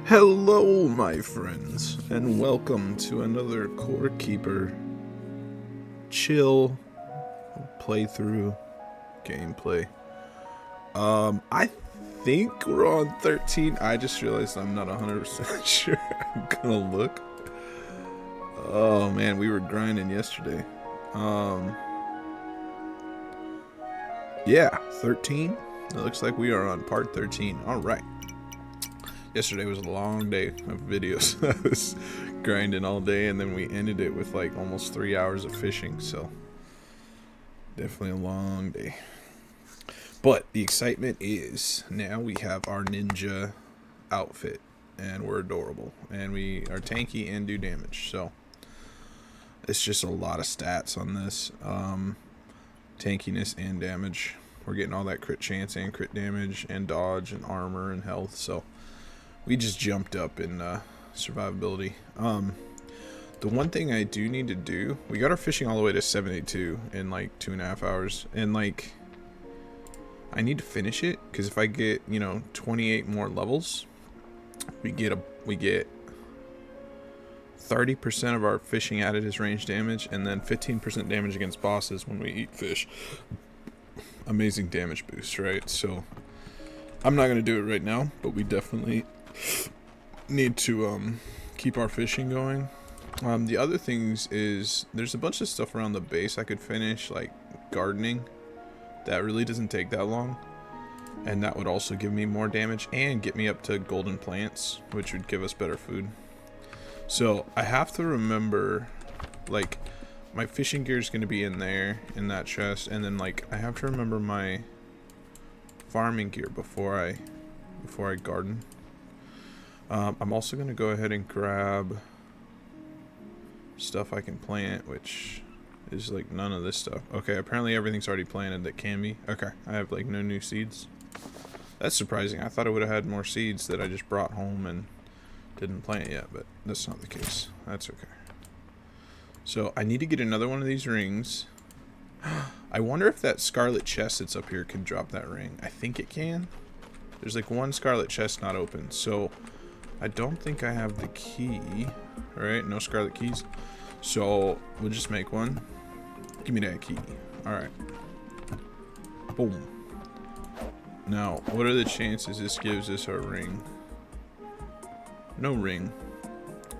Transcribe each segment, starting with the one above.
Hello, my friends, and welcome to another Core Keeper chill playthrough gameplay. I think we're on 13. I just realized I'm not 100% sure. I'm gonna look. Oh man, we were grinding yesterday. Yeah, 13. It looks like we are on part 13. All right. Yesterday was a long day of videos. I was grinding all day, and then we ended it with like almost 3 hours of fishing, so definitely a long day. But the excitement is now we have our ninja outfit, and we're adorable, and we are tanky and do damage, so it's just a lot of stats on this. Tankiness and damage. We're getting all that crit chance and crit damage and dodge and armor and health, so we just jumped up in survivability. The one thing I do need to do, we got our fishing all the way to 72 in like 2.5 hours, and like I need to finish it because if I get 28 more levels, we get 30% of our fishing added as range damage, and then 15% damage against bosses when we eat fish. Amazing damage boost, right? So I'm not gonna do it right now, but we definitely need to keep our fishing going. The other things is there's a bunch of stuff around the base I could finish, like gardening. That really doesn't take that long, and that would also give me more damage and get me up to golden plants, which would give us better food. So I have to remember, like, my fishing gear is going to be in there in that chest, and then like I have to remember my farming gear before I garden. I'm also going to go ahead and grab stuff I can plant, which is like none of this stuff. Okay, apparently everything's already planted that can be. Okay, I have like no new seeds. That's surprising. I thought I would have had more seeds that I just brought home and didn't plant yet, but that's not the case. That's okay. So I need to get another one of these rings. I wonder if that scarlet chest that's up here can drop that ring. I think it can. There's like one scarlet chest not open, so I don't think I have the key. Alright, no scarlet keys. So we'll just make one. Give me that key. Alright. Boom. Now, what are the chances this gives us a ring? No ring.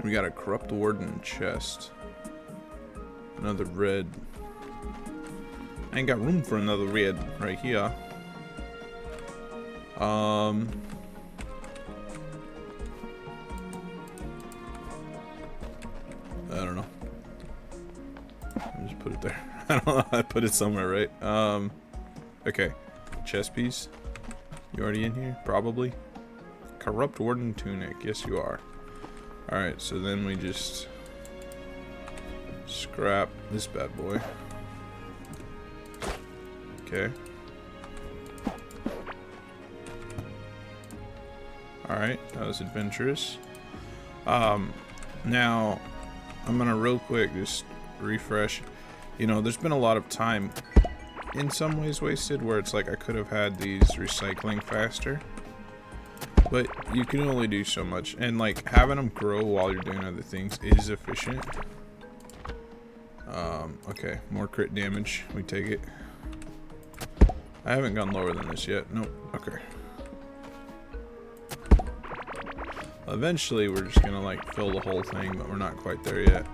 We got a corrupt warden chest. Another red. I ain't got room for another red right here. I don't know. I'll just put it there. I don't know. I put it somewhere, right? Okay. Chest piece. You already in here? Probably. Corrupt warden tunic. Yes, you are. Alright, so then we just scrap this bad boy. Okay. Alright, that was adventurous. Now I'm gonna real quick just refresh. There's been a lot of time in some ways wasted where it's like I could have had these recycling faster, but you can only do so much, and like having them grow while you're doing other things is efficient. Okay, more crit damage. We take it. I haven't gone lower than this yet. Nope. Okay. Eventually, we're just gonna like fill the whole thing, but we're not quite there yet.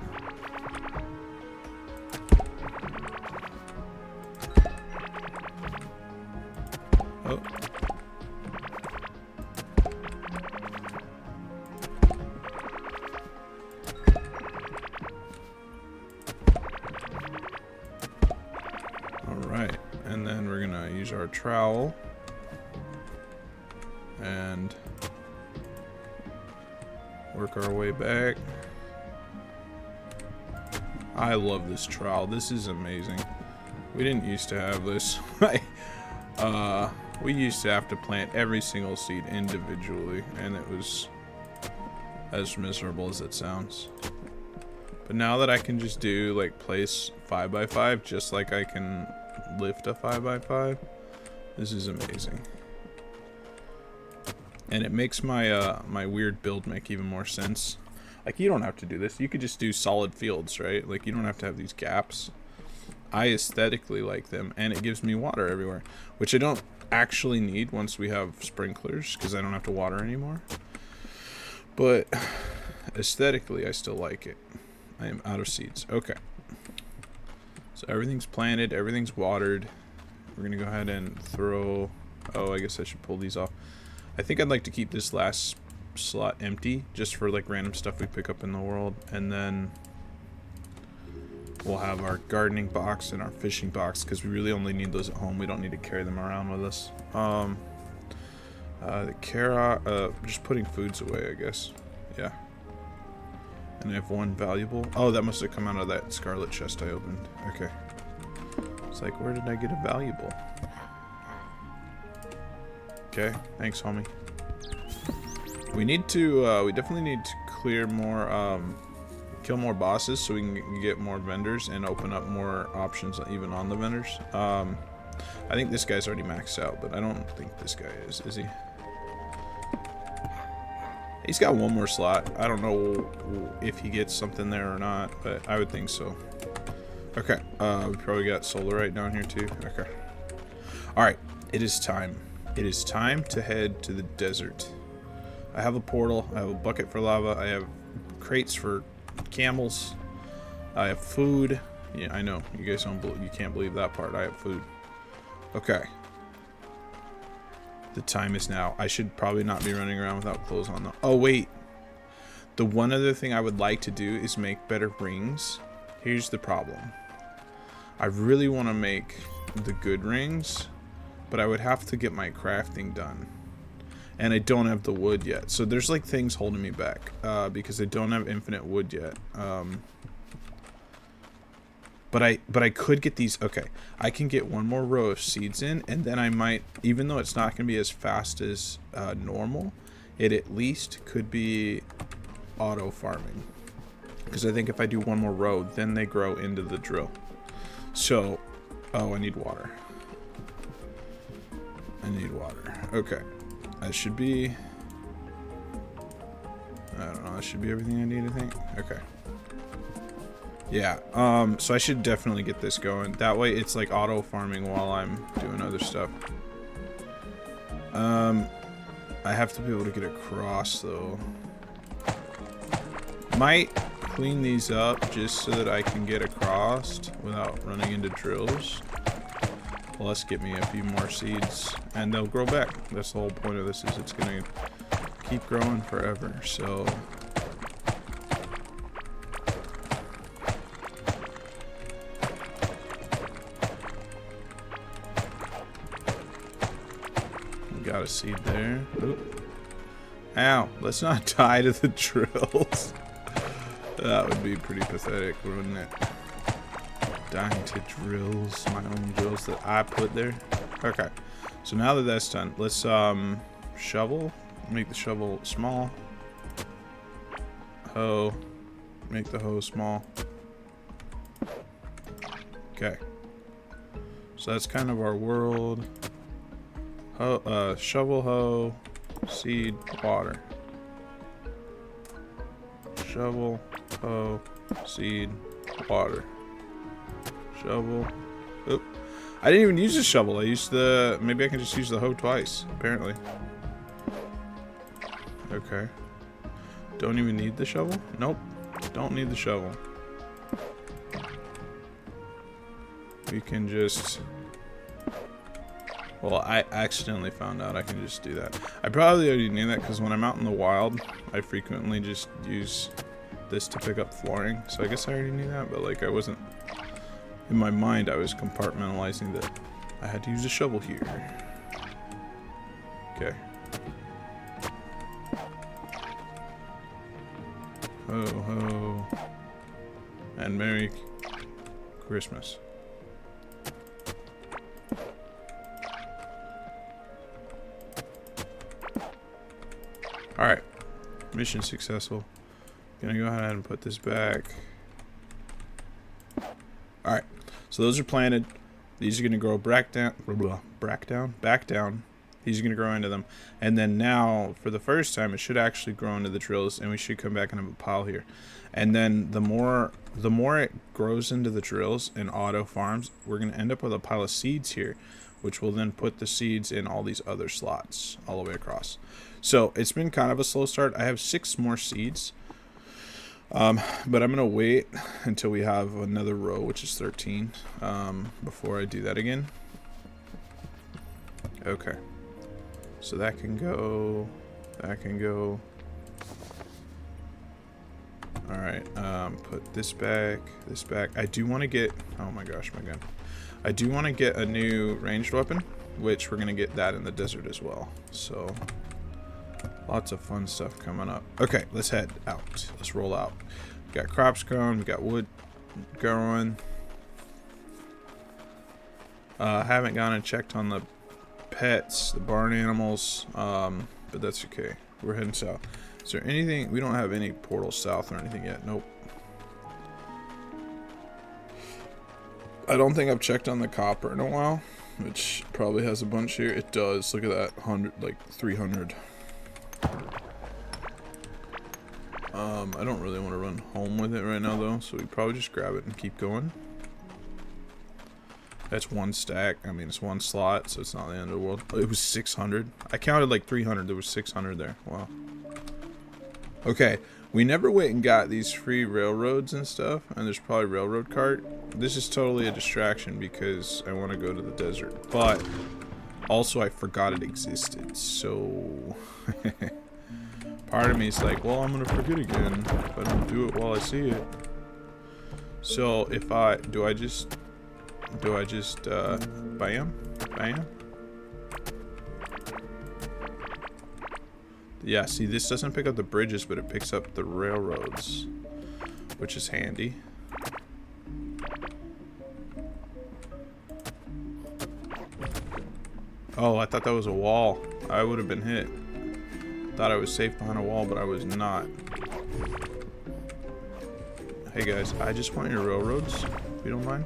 Oh. Alright, and then we're gonna use our trowel and work our way back. I love this trowel. This is amazing. We didn't used to have this. We used to have to plant every single seed individually, and it was as miserable as it sounds. But now that I can just do like place 5x5 just like I can lift a 5x5, this is amazing. And it makes my my weird build make even more sense. Like, you don't have to do this. You could just do solid fields, right? Like, you don't have to have these gaps. I aesthetically like them, and it gives me water everywhere, which I don't actually need once we have sprinklers, because I don't have to water anymore. But aesthetically, I still like it. I am out of seeds. Okay. So everything's planted, everything's watered. We're going to go ahead and throw... Oh, I guess I should pull these off. I think I'd like to keep this last slot empty, just for like random stuff we pick up in the world. And then we'll have our gardening box and our fishing box, because we really only need those at home. We don't need to carry them around with us. The carrot, just putting foods away, I guess. Yeah. And I have one valuable. Oh, that must have come out of that scarlet chest I opened. Okay. It's like, where did I get a valuable? Okay, thanks, homie. We need to, we definitely need to clear more, kill more bosses so we can get more vendors and open up more options even on the vendors. I think this guy's already maxed out, but I don't think this guy is he? He's got one more slot. I don't know if he gets something there or not, but I would think so. Okay, we probably got solarite down here too. Okay. Alright, it is time. It is time to head to the desert. I have a portal, I have a bucket for lava, I have crates for camels, I have food. Yeah, I know, you guys don't you can't believe that part. I have food. Okay. The time is now. I should probably not be running around without clothes on though. Oh wait. The one other thing I would like to do is make better rings. Here's the problem. I really want to make the good rings, but I would have to get my crafting done. And I don't have the wood yet. So there's like things holding me back because I don't have infinite wood yet. But I could get these. Okay, I can get one more row of seeds in, and then I might, even though it's not going to be as fast as normal, it at least could be auto farming. Because I think if I do one more row, then they grow into the drill. So, oh, I need water. I need water. Okay, that should be, I don't know, that should be everything I need, I think. Okay. Yeah, so I should definitely get this going. That way it's like auto farming while I'm doing other stuff. I have to be able to get across though. Might clean these up just so that I can get across without running into drills. Plus get me a few more seeds and they'll grow back. That's the whole point of this, is it's gonna keep growing forever, so. Got a seed there. Oop. Ow, let's not die to the drills. That would be pretty pathetic, wouldn't it? Dying to drills, my own drills that I put there. Okay, so now that that's done, let's shovel. Make the shovel small. Hoe. Make the hoe small. Okay. So that's kind of our world. Hoe, shovel, hoe, seed, water. Shovel, hoe, seed, water. Shovel. Oop. I didn't even use the shovel. I used the... Maybe I can just use the hoe twice, apparently. Okay. Don't even need the shovel? Nope. Don't need the shovel. We can just... Well, I accidentally found out I can just do that. I probably already knew that because when I'm out in the wild, I frequently just use this to pick up flooring. So I guess I already knew that, but like I wasn't... In my mind, I was compartmentalizing that I had to use a shovel here. Okay. Ho ho. And Merry Christmas. Alright, mission successful. Gonna go ahead and put this back. Alright, so those are planted. These are gonna grow back down. These He's going to grow into them. And then now, for the first time, it should actually grow into the drills, and we should come back and have a pile here. And then the more it grows into the drills and auto farms, we're going to end up with a pile of seeds here, which will then put the seeds in all these other slots all the way across. So it's been kind of a slow start. I have 6 more seeds. But I'm going to wait until we have another row, which is 13, before I do that again. Okay. So that can go. Alright, put this back. I do want to get, oh my gosh, my gun. I do want to get a new ranged weapon, which we're going to get that in the desert as well. So, lots of fun stuff coming up. Okay, let's head out. Let's roll out. We got crops growing, we got wood growing. Haven't gone and checked on the pets, the barn animals, but that's okay. We're heading south. Is there anything? We don't have any portals south or anything yet. Nope. I don't think I've checked on the copper in a while, which probably has a bunch here. It does. Look at that. 100, like 300. I don't really want to run home with it right now though, so we probably just grab it and keep going. That's 1 stack. I mean, it's 1 slot, so it's not the end of the world. It was 600. I counted like 300. There was 600 there. Wow. Okay, we never went and got these free railroads and stuff, and there's probably railroad cart. This is totally a distraction because I want to go to the desert, but also I forgot it existed, so part of me is like, well, I'm gonna forget again if I don't do it while I see it. So if do I just bam? Yeah, see, this doesn't pick up the bridges, but it picks up the railroads, which is handy. Oh, I thought that was a wall. I would have been hit. Thought I was safe behind a wall, but I was not. Hey guys, I just want your railroads, if you don't mind.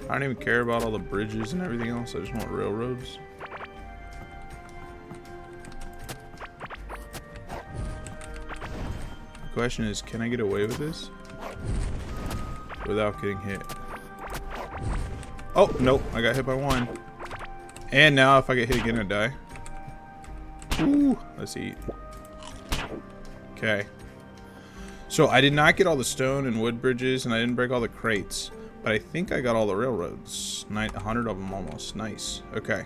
I don't even care about all the bridges and everything else. I just want railroads. The question is, can I get away with this without getting hit? Oh, nope. I got hit by 1. And now if I get hit again, I die. Ooh, let's eat. Okay. So I did not get all the stone and wood bridges, and I didn't break all the crates. But I think I got all the railroads. 100 of them almost. Nice. Okay.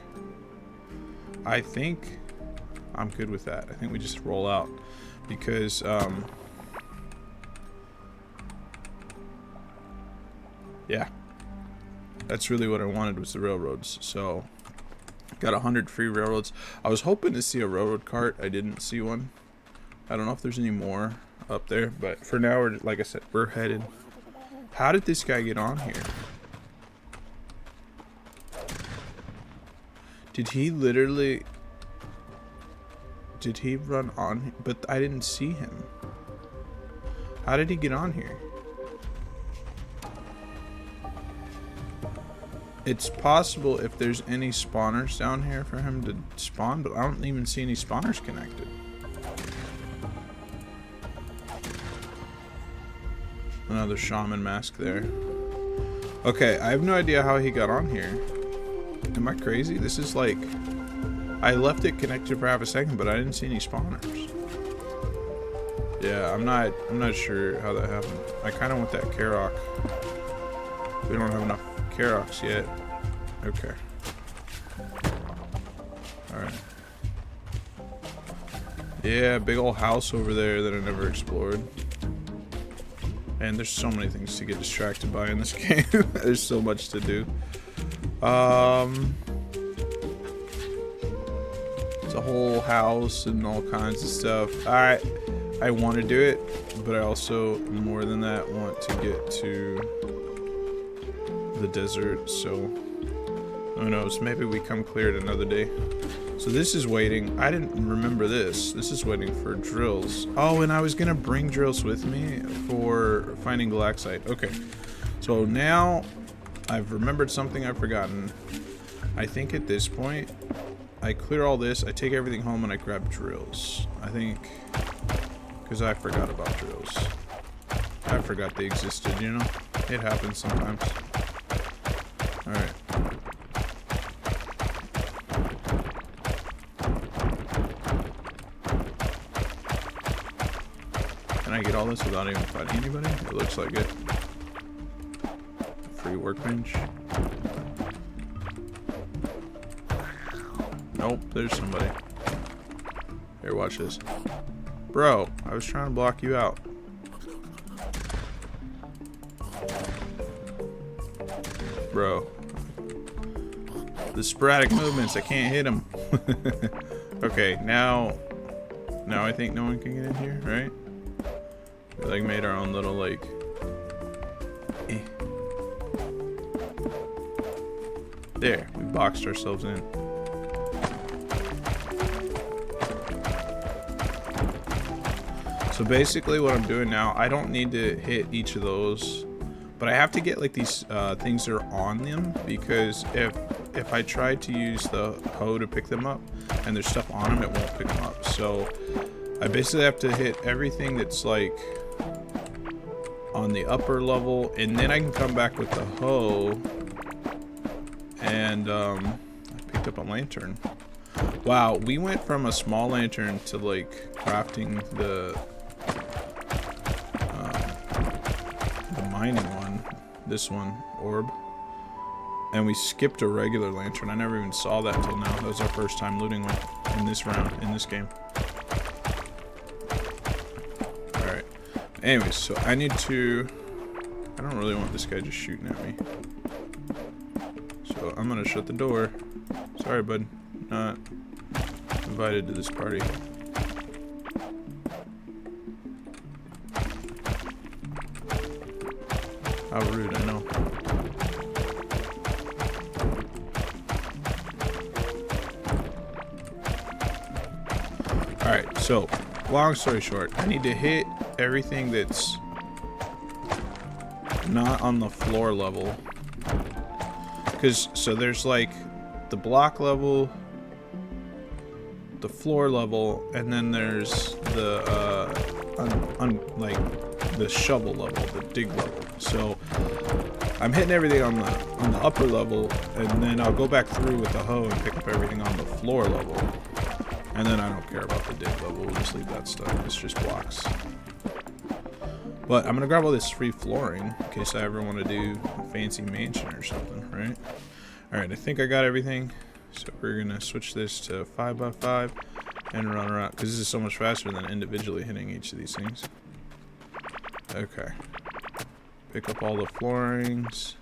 I think I'm good with that. I think we just roll out. Because, yeah. That's really what I wanted, was the railroads. So, got 100 free railroads. I was hoping to see a railroad cart. I didn't see one. I don't know if there's any more up there. But for now, we're, like I said, we're headed. How did this guy get on here? Did he literally... Did he run on? But I didn't see him. How did he get on here? It's possible if there's any spawners down here for him to spawn, but I don't even see any spawners connected. Another shaman mask there. Okay, I have no idea how he got on here. Am I crazy? This is like... I left it connected for half a second, but I didn't see any spawners. Yeah, I'm not sure how that happened. I kind of want that Karok. We don't have enough Karoks yet. Okay. Alright. Yeah, big old house over there that I never explored. And there's so many things to get distracted by in this game. There's so much to do. It's a whole house and all kinds of stuff. I want to do it, but I also, more than that, want to get to the desert, so who knows, maybe we come clear it another day. So this is waiting. I didn't remember this. This is waiting for drills. Oh, and I was gonna bring drills with me for finding Galaxite. Okay, so now I've remembered something I've forgotten. I think at this point I clear all this, I take everything home, and I grab drills. I think, because I forgot about drills. I forgot they existed, you know? It happens sometimes. Alright. Can I get all this without even fighting anybody? It looks like it. Free workbench. Nope, there's somebody. Here, watch this. Bro, I was trying to block you out. Bro. The sporadic movements, I can't hit him. Okay, now I think no one can get in here, right? We like made our own little like There, we boxed ourselves in. So basically what I'm doing now, I don't need to hit each of those, but I have to get like these things that are on them, because if I try to use the hoe to pick them up and there's stuff on them, it won't pick them up. So I basically have to hit everything that's like on the upper level, and then I can come back with the hoe. And I picked up a lantern. Wow, we went from a small lantern to like crafting the mining one, this one, orb, and we skipped a regular lantern. I never even saw that until now. That was our first time looting one in this round, in this game. Alright, anyways, so I need to, I don't really want this guy just shooting at me, so I'm gonna shut the door. Sorry, bud, not invited to this party. How rude, I know. Alright, so, long story short, I need to hit everything that's not on the floor level. So there's like the block level, the floor level, and then there's the, like, the shovel level, the dig level. So I'm hitting everything on the upper level, and then I'll go back through with the hoe and pick up everything on the floor level. And then I don't care about the dig level, we'll just leave that stuff. It's just blocks. But I'm gonna grab all this free flooring in case I ever want to do a fancy mansion or something, right? Alright, I think I got everything. So we're gonna switch this to 5x5 and run around, because this is so much faster than individually hitting each of these things. Okay. Pick up all the floorings.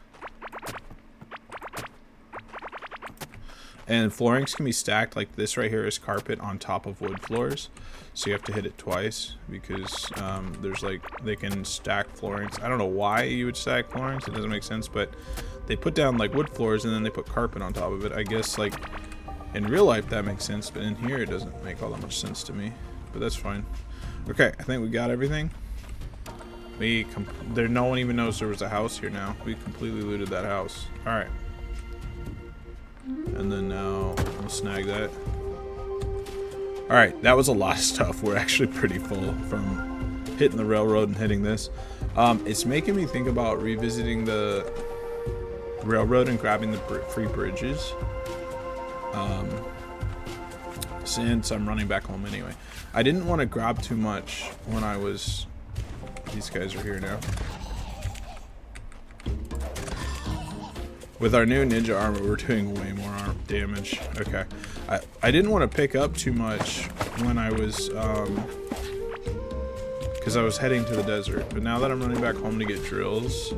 And floorings can be stacked, like this right here is carpet on top of wood floors. So you have to hit it twice, because there's like, they can stack floorings. I don't know why you would stack floorings, it doesn't make sense, but they put down like wood floors and then they put carpet on top of it. I guess like in real life that makes sense, but in here it doesn't make all that much sense to me, but that's fine. Okay, I think we got everything. No one even knows there was a house here now. We completely looted that house. Alright. And then now we'll snag that. Alright, that was a lot of stuff. We're actually pretty full from hitting the railroad and hitting this. It's making me think about revisiting the railroad and grabbing the free bridges. Since I'm running back home anyway. I didn't want to grab too much when I was... These guys are here now. With our new ninja armor, we're doing way more damage. Okay. I didn't want to pick up too much when I was, because I was heading to the desert. But now that I'm running back home to get drills,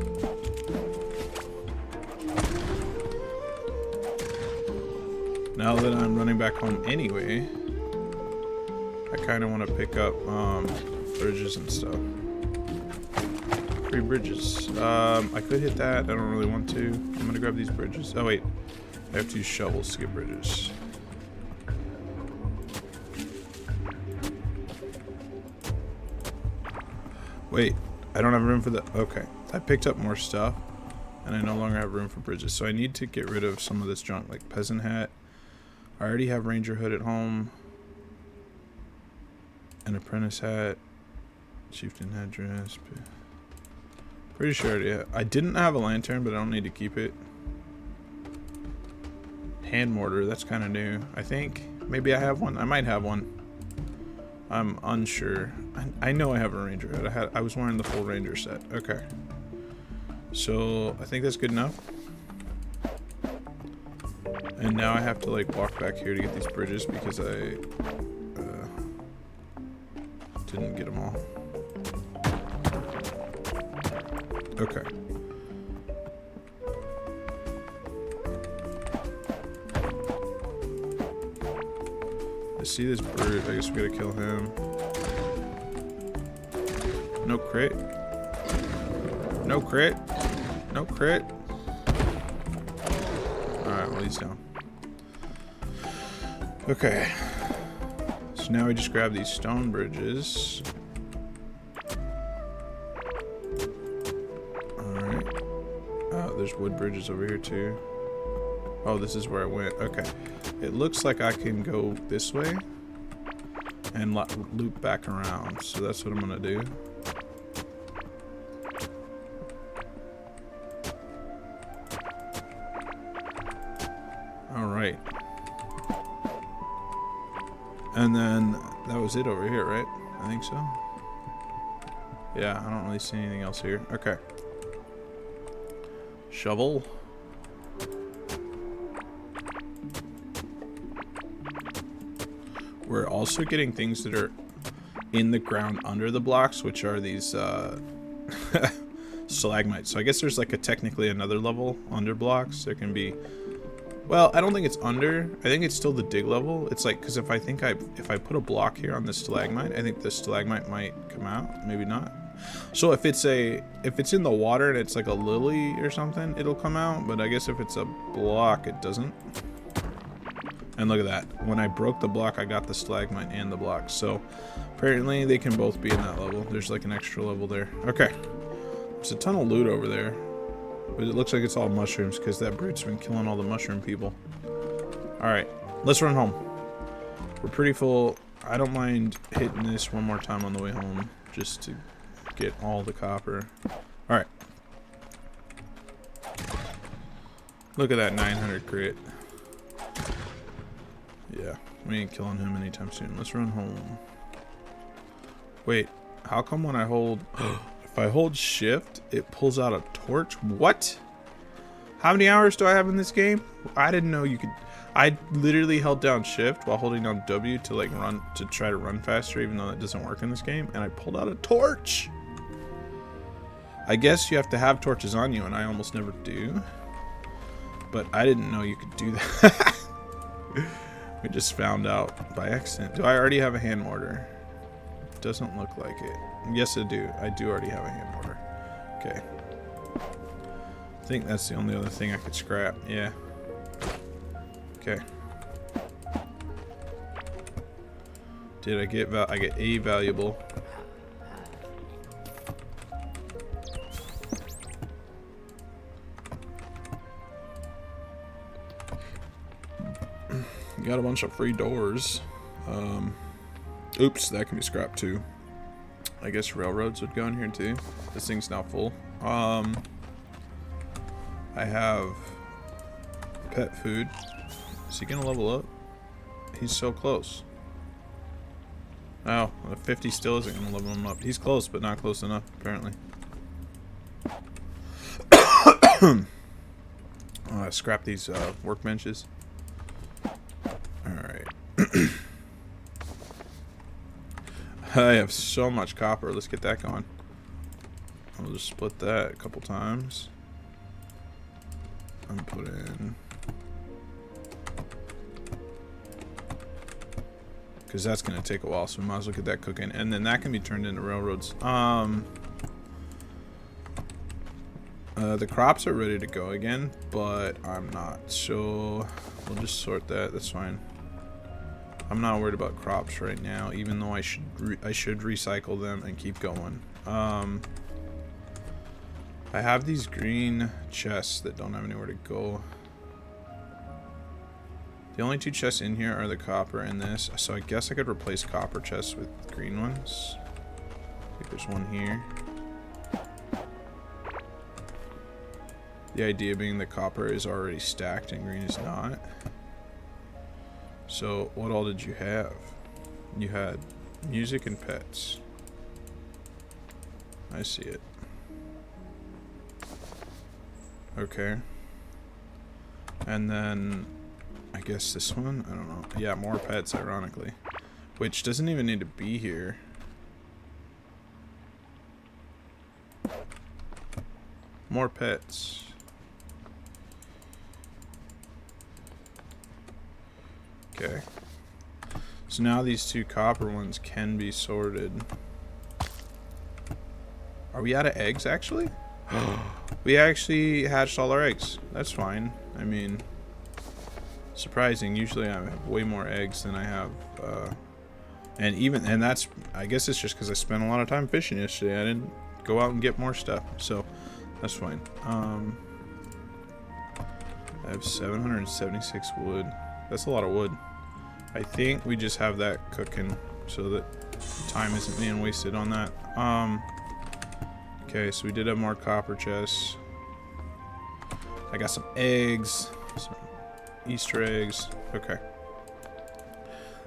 now that I'm running back home anyway, I kind of want to pick up bridges and stuff. Free bridges. I could hit that. I don't really want to. I'm gonna grab these bridges. Oh wait, I have to use shovels to get bridges. Wait, I don't have room for the... Okay, I picked up more stuff, and I no longer have room for bridges. So I need to get rid of some of this junk, like peasant hat. I already have ranger hood at home. An apprentice hat. Chieftain headdress. Pretty sure, yeah. I didn't have a lantern, but I don't need to keep it. Hand mortar, that's kind of new. I think maybe I have one. I might have one. I'm unsure. I know I have a ranger hood. I was wearing the full ranger set. Okay. So I think that's good enough. And now I have to like walk back here to get these bridges because I didn't get them all. Okay. I see this bird. I guess we gotta kill him. No crit. No crit. No crit. Alright, well he's down. Okay. So now we just grab these stone bridges. Alright. Oh, there's wood bridges over here too. Oh, this is where I went. Okay. It looks like I can go this way and loop back around. So that's what I'm gonna do. Alright. And then that was it over here, right? I think so. Yeah, I don't really see anything else here. Okay. Shovel. We're also getting things that are in the ground under the blocks, which are these stalagmites. So I guess there's like technically another level under blocks. There can be, well, I don't think it's under. I think it's still the dig level. It's like, because if I put a block here on this stalagmite, I think the stalagmite might come out. Maybe not. So if it's in the water and it's like a lily or something, it'll come out. But I guess if it's a block, it doesn't. And look at that. When I broke the block, I got the stalagmite and the block. So apparently they can both be in that level. There's like an extra level there. Okay. There's a ton of loot over there. But it looks like it's all mushrooms because that brute's been killing all the mushroom people. Alright. Let's run home. We're pretty full. I don't mind hitting this one more time on the way home just to get all the copper. Alright. Look at that 900 crit. Yeah, we ain't killing him anytime soon. Let's run home. Wait, how come when I hold... if I hold shift, it pulls out a torch? What? How many hours do I have in this game? I didn't know you could... I literally held down shift while holding down W to like run, to try to run faster, even though that doesn't work in this game. And I pulled out a torch. I guess you have to have torches on you, and I almost never do. But I didn't know you could do that. We just found out by accident. Do I already have a hand mortar? Doesn't look like it. Yes, I do. I do already have a hand mortar. Okay. I think that's the only other thing I could scrap. Yeah. Okay. Did I get I get a valuable. Got a bunch of free doors. Oops, that can be scrapped too. I guess railroads would go in here too. This thing's now full. I have pet food. Is he gonna level up? He's so close. Oh, 50 still isn't gonna level him up. He's close, but not close enough, apparently. Scrap these workbenches. Alright. I have so much copper. Let's get that going. I'll just split that a couple times. And put in... because that's going to take a while, so we might as well get that cooking. And then that can be turned into railroads. The crops are ready to go again, but I'm not. So we'll just sort that. That's fine. I'm not worried about crops right now, even though I should recycle them and keep going. I have these green chests that don't have anywhere to go. The only 2 chests in here are the copper and this. So I guess I could replace copper chests with green ones. I think there's one here. The idea being the copper is already stacked and green is not. So what all did you have? You had music and pets. I see it. Okay. And then I guess this one? I don't know. Yeah, more pets, ironically. Which doesn't even need to be here. More pets. Okay. So now these 2 copper ones can be sorted. Are we out of eggs, actually? We actually hatched all our eggs. That's fine. I mean, surprising. Usually I have way more eggs than I have. And that's, I guess it's just because I spent a lot of time fishing yesterday. I didn't go out and get more stuff. So that's fine. I have 776 wood. That's a lot of wood. I think we just have that cooking so that time isn't being wasted on that. Okay, so we did have more copper chests. I got some eggs, some Easter eggs. Okay.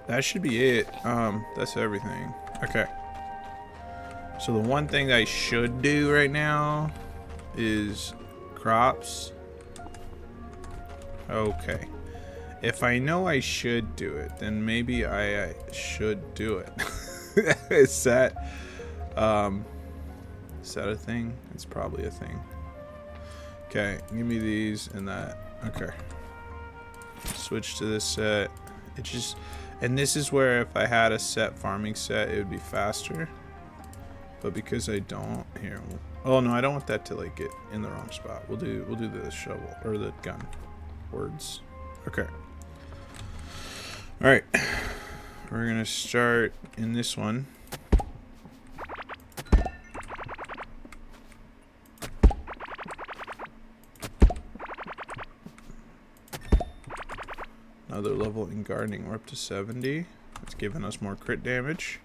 That should be it. That's everything. Okay. So the one thing I should do right now is crops. Okay. If I know I should do it, then maybe I should do it. Is that a thing? It's probably a thing. Okay, give me these and that. Okay. Switch to this set. It just, and this is where if I had a set farming set, it would be faster. But because I don't, here. Oh no, I don't want that to like get in the wrong spot. We'll do the shovel or the gun. Words. Okay. All right. We're gonna start in this one. Another level in gardening. We're up to 70. It's giving us more crit damage.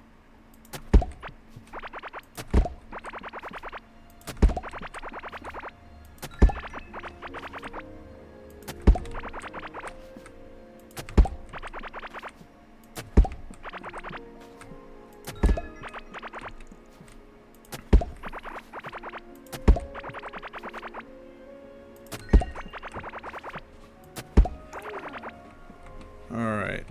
Alright,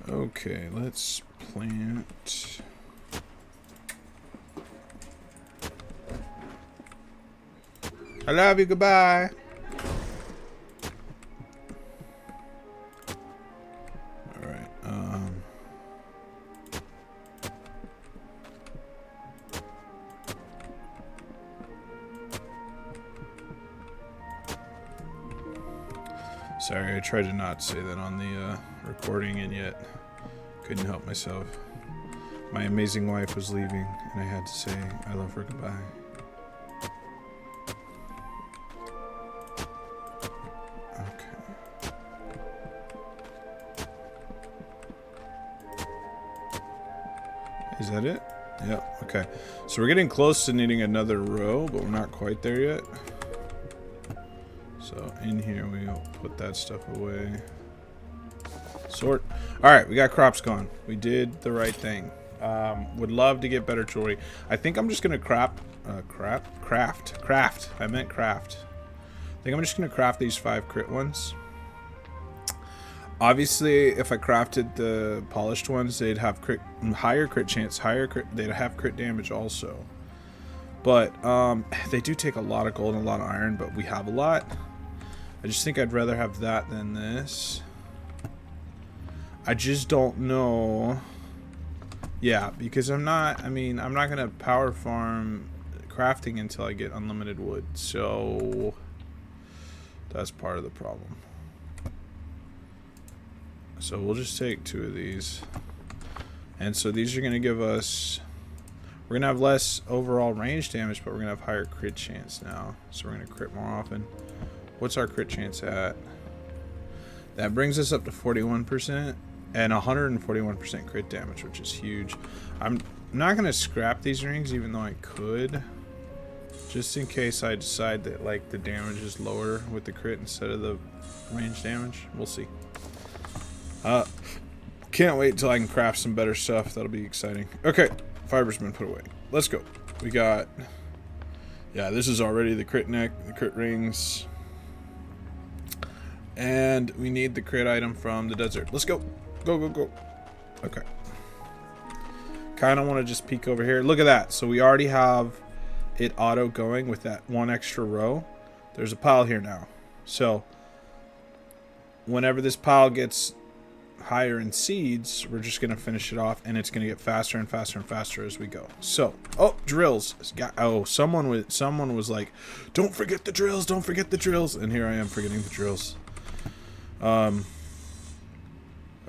okay, let's plant. I love you, goodbye. Alright, sorry, I tried to not say that on the recording, and yet couldn't help myself. My amazing wife was leaving, and I had to say I love her goodbye. Okay. Is that it? Yep, okay. So we're getting close to needing another row, but we're not quite there yet. So in here we'll put that stuff away. Sort. Alright, we got crops gone. We did the right thing. Would love to get better jewelry. I think I'm just gonna craft. I meant craft. I think I'm just gonna craft these 5 crit ones. Obviously, if I crafted the polished ones, they'd have higher crit chance, they'd have crit damage also. But they do take a lot of gold and a lot of iron, but we have a lot. I just think I'd rather have that than this. I just don't know. Yeah, because I'm not gonna power farm crafting until I get unlimited wood. So that's part of the problem. So we'll just take 2 of these. And so these are gonna give us, We're going to have less overall range damage, but we're going to have higher crit chance now. So we're going to crit more often. What's our crit chance at? That brings us up to 41% and 141% crit damage, which is huge. I'm not going to scrap these rings, even though I could. Just in case I decide that like the damage is lower with the crit instead of the range damage. We'll see. Can't wait till I can craft some better stuff. That'll be exciting. Okay, fiber's been put away. Let's go. We got, yeah, this is already the crit neck, the crit rings. And we need the crit item from the desert. Let's go. Go, go, go. Okay. Kind of want to just peek over here. Look at that. So we already have it auto going with that one extra row. There's a pile here now. So whenever this pile gets higher in seeds, we're just going to finish it off, and it's going to get faster and faster and faster as we go. So, oh, drills. Oh, someone was like, don't forget the drills, don't forget the drills. And here I am forgetting the drills.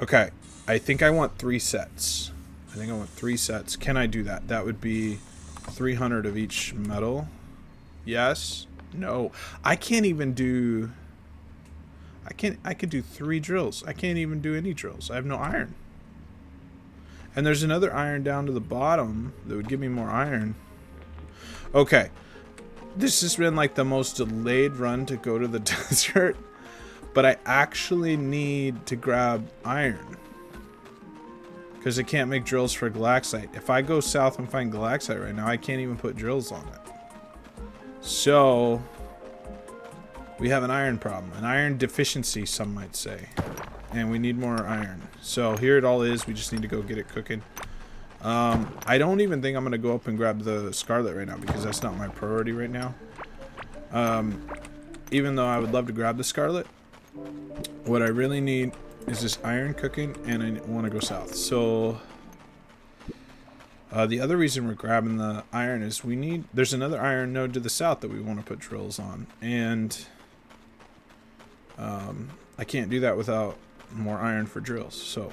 Okay. I think I want 3 sets. I think I want 3 sets. Can I do that? That would be 300 of each metal. Yes. No. I can't even do... I could do 3 drills. I can't even do any drills. I have no iron. And there's another iron down to the bottom that would give me more iron. Okay. This has been like the most delayed run to go to the desert. But I actually need to grab iron. Because I can't make drills for Galaxite. If I go south and find Galaxite right now, I can't even put drills on it. So we have an iron problem. An iron deficiency, some might say. And we need more iron. So here it all is. We just need to go get it cooking. I don't even think I'm going to go up and grab the Scarlet right now, because that's not my priority right now. Even though I would love to grab the Scarlet, what I really need is this iron cooking, and I want to go south. So the other reason we're grabbing the iron is there's another iron node to the south that we want to put drills on, and I can't do that without more iron for drills. So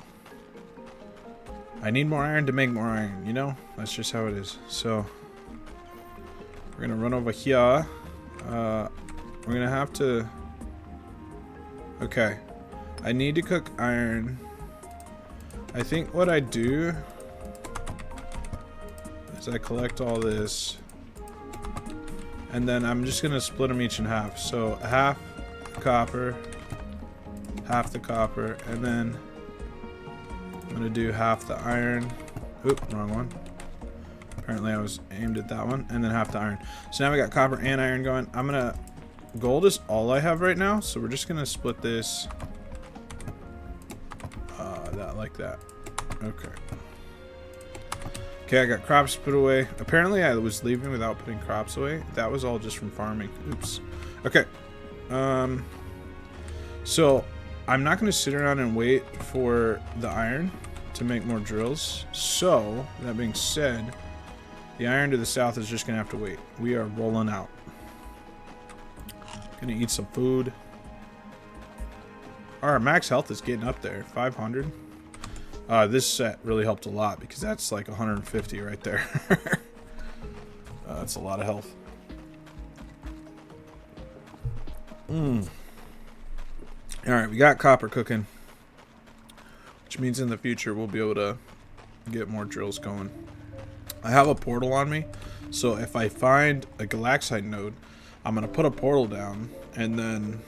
I need more iron to make more iron, you know? That's just how it is. So we're gonna run over here. We're gonna have to... Okay. I need to cook iron. I think what I do is I collect all this, and then I'm just gonna split them each in half. So half copper, half the copper, and then I'm gonna do half the iron. Oop, wrong one. Apparently I was aimed at that one, and then half the iron. So now we got copper and iron going. Gold is all I have right now, so we're just gonna split this that like that. Okay. Okay, I got crops put away. Apparently I was leaving without putting crops away. That was all just from farming. Oops. Okay. So I'm not going to sit around and wait for the iron to make more drills. So that being said, the iron to the south is just going to have to wait. We are rolling out. Gonna eat some food. Our max health is getting up there, 500. This set really helped a lot, because that's like 150 right there. That's a lot of health. Alright, we got copper cooking, which means in the future we'll be able to get more drills going. I have a portal on me, so if I find a Galaxite node, I'm going to put a portal down, and then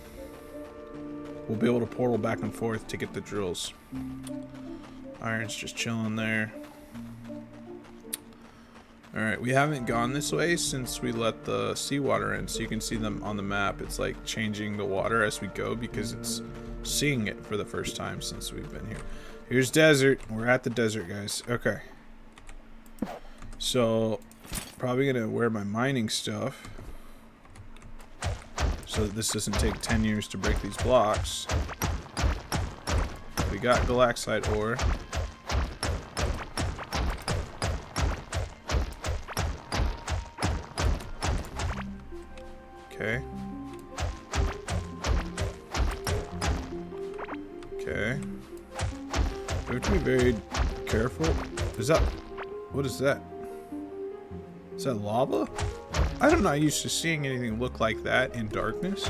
we'll be able to portal back and forth to get the drills. Iron's just chilling there. Alright, we haven't gone this way since we let the seawater in, so you can see them on the map. It's like changing the water as we go, because it's seeing it for the first time since we've been here. Here's desert. We're at the desert, guys. Okay. So, probably going to wear my mining stuff, so that this doesn't take 10 years to break these blocks. We got Galaxite ore. Okay. Okay. We have to be very careful. Is that... What is that? Is that lava? I'm not used to seeing anything look like that in darkness.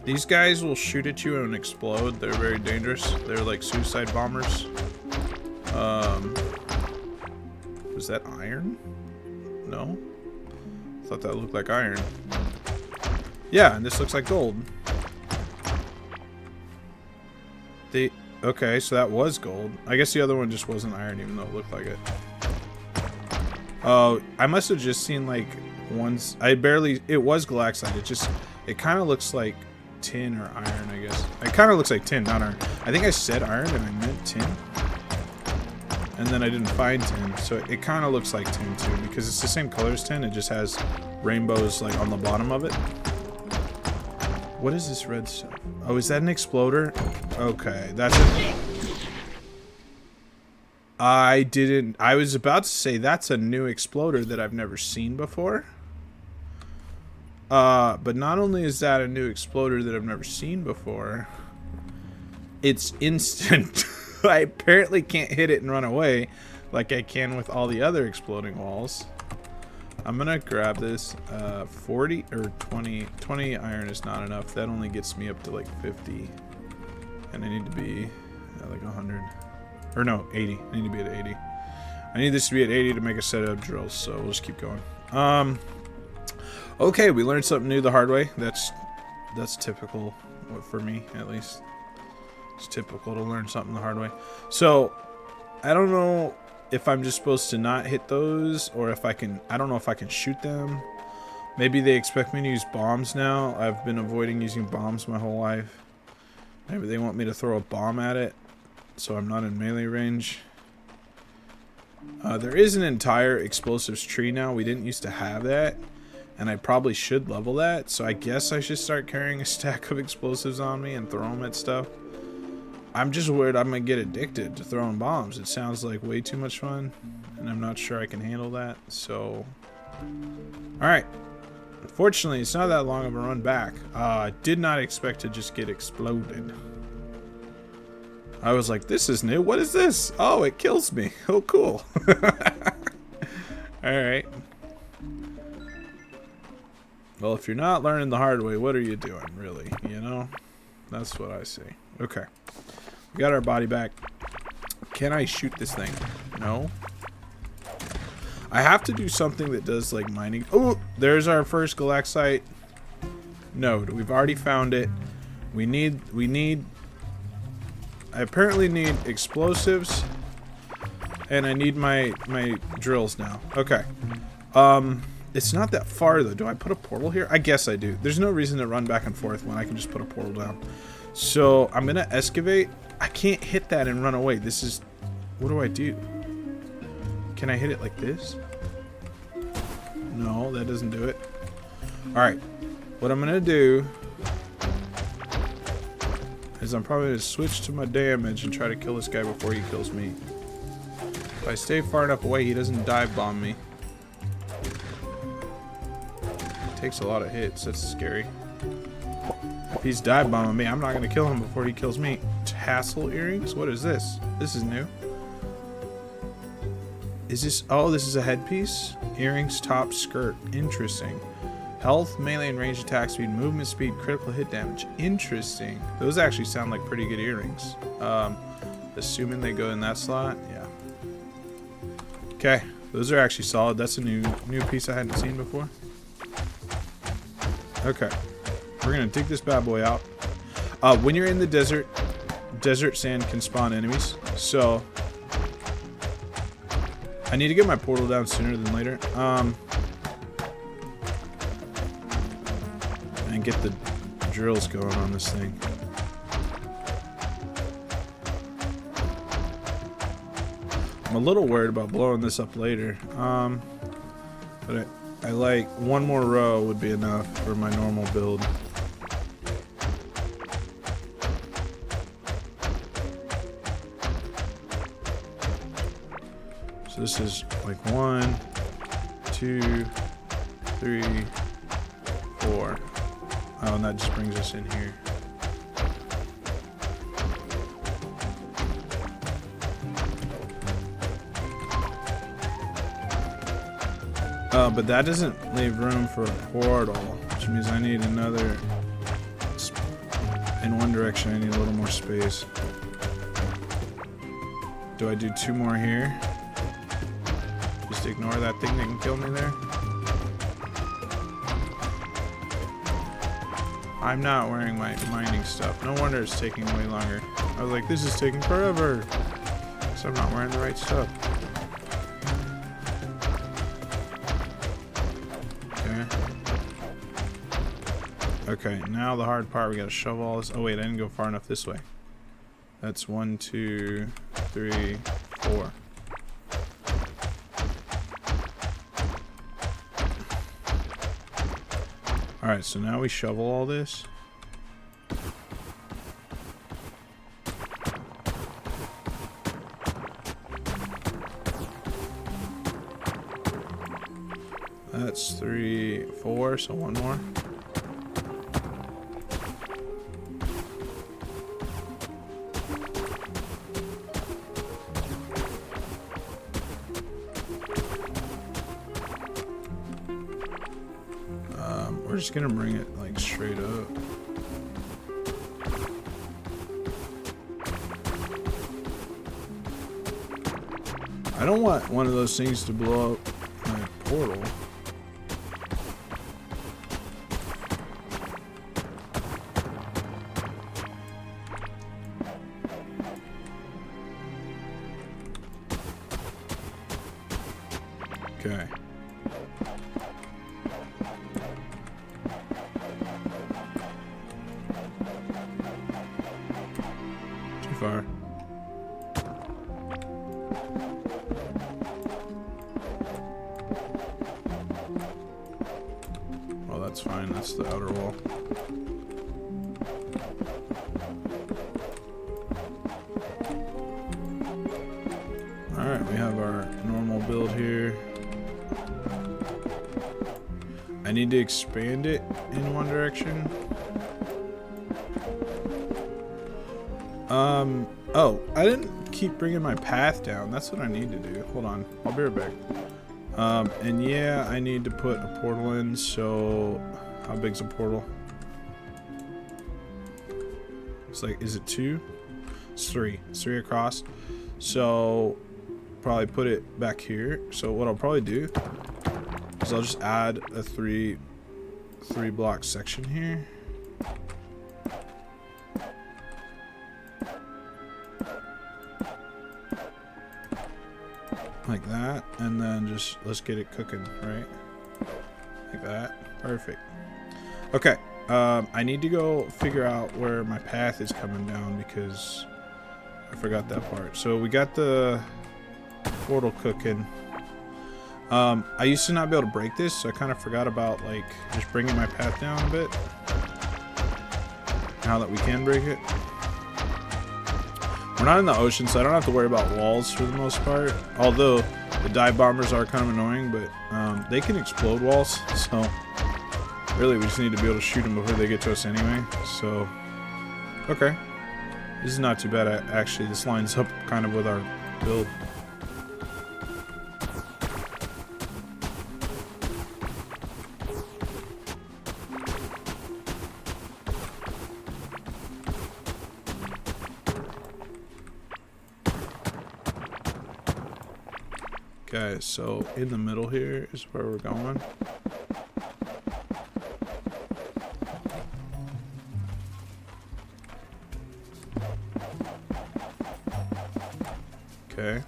These guys will shoot at you and explode. They're very dangerous. They're like suicide bombers. Was that iron? No? Thought that looked like iron. Yeah, and this looks like gold. Okay, so that was gold. I guess the other one just wasn't iron, even though it looked like it. Oh, I must have just seen like ones. It was galaxite. It kind of looks like tin or iron, I guess. It kind of looks like tin, not iron. I think I said iron and I meant tin. And then I didn't find tin, so it kind of looks like tin too, because it's the same color as tin. It just has rainbows like on the bottom of it. What is this red stuff? Oh, is that an exploder? Okay, that's it. I was about to say that's a new exploder that I've never seen before. But not only is that a new exploder that I've never seen before, it's instant. I apparently can't hit it and run away like I can with all the other exploding walls. I'm gonna grab this 40 or 20 iron is not enough. That only gets me up to like 50, and I need to be at like 100 or no 80. I need to be at 80. I need this to be at 80 to make a set of drills, so we'll just keep going. Okay, we learned something new the hard way. That's typical for me, at least. It's typical to learn something the hard way. So I don't know if I'm just supposed to not hit those, or if I can. I don't know if I can shoot them. Maybe they expect me to use bombs now. I've been avoiding using bombs my whole life. Maybe they want me to throw a bomb at it, so I'm not in melee range. There is an entire explosives tree now. We didn't used to have that, and I probably should level that. So I guess I should start carrying a stack of explosives on me and throw them at stuff. I'm just worried I'm gonna get addicted to throwing bombs. It sounds like way too much fun, and I'm not sure I can handle that. So, alright. Unfortunately, it's not that long of a run back. I did not expect to just get exploded. I was like, this is new. What is this? Oh, it kills me. Oh, cool. Alright. Well, if you're not learning the hard way, what are you doing, really? You know? That's what I say. Okay. We got our body back. Can I shoot this thing? No. I have to do something that does like mining. Oh, there's our first galaxite node. We've already found it. I apparently need explosives, and I need my drills now. Okay. It's not that far though. Do I put a portal here? I guess I do. There's no reason to run back and forth when I can just put a portal down. So I'm gonna excavate. I can't hit that and run away. This is, what do I do? Can I hit it like this? No, that doesn't do it. Alright, what I'm gonna do is I'm probably gonna switch to my damage and try to kill this guy before he kills me. If I stay far enough away, he doesn't dive bomb me. It takes a lot of hits, that's scary. If he's dive bombing me, I'm not gonna kill him before he kills me. Tassel earrings? What is this? This is new. Is this, oh, this is a headpiece? Earrings, top, skirt. Interesting. Health, melee and range attack speed, movement speed, critical hit damage. Interesting. Those actually sound like pretty good earrings. Assuming they go in that slot, yeah. Okay, those are actually solid. That's a new piece I hadn't seen before. Okay, we're gonna dig this bad boy out. When you're in the desert, desert sand can spawn enemies, so I need to get my portal down sooner than later. And get the drills going on this thing. I'm a little worried about blowing this up later. But I like one more row would be enough for my normal build. So this is like 1, 2, 3, 4. Oh, and that just brings us in here. But that doesn't leave room for a portal, which means I need another. In one direction, I need a little more space. Do I do 2 more here? Just ignore that thing that can kill me there. I'm not wearing my mining stuff. No wonder it's taking way longer. I was like, this is taking forever. So I'm not wearing the right stuff. Okay, now the hard part, we gotta shovel all this. Oh wait, I didn't go far enough this way. That's 1, 2, 3, 4. Alright, so now we shovel all this. That's 3, 4, so 1 more. We're just gonna bring it like straight up. I don't want one of those things to blow up my portal. Okay. Too far. Well, that's fine. That's the outer wall. Alright, we have our normal build here. I need to expand it in one direction. Oh, I didn't keep bringing my path down. That's what I need to do. Hold on, I'll be right back. And yeah, I need to put a portal in, so how big's a portal? It's like, is it 2? It's 3. It's 3 across. So probably put it back here. So what I'll probably do is I'll just add a 3 block section here. Like that, and then just let's get it cooking, right? Like that. Perfect. Okay, I need to go figure out where my path is coming down because I forgot that part. So we got the portal cooking. I used to not be able to break this, so I kind of forgot about like just bringing my path down a bit. Now that we can break it. We're not in the ocean, so I don't have to worry about walls for the most part. Although the dive bombers are kind of annoying, but they can explode walls. So really, we just need to be able to shoot them before they get to us anyway. So okay, this is not too bad. Actually, this lines up kind of with our build. Okay, so in the middle here is where we're going. Okay.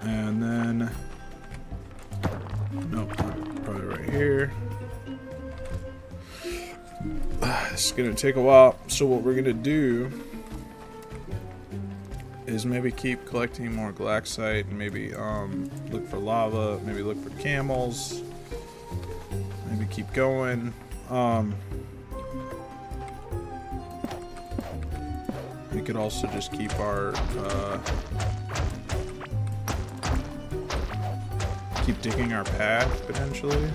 And then, nope, probably right here. It's gonna take a while. So what we're gonna do is maybe keep collecting more glaxite and maybe look for lava, maybe look for camels, maybe keep going. We could also just keep our keep digging our path, potentially.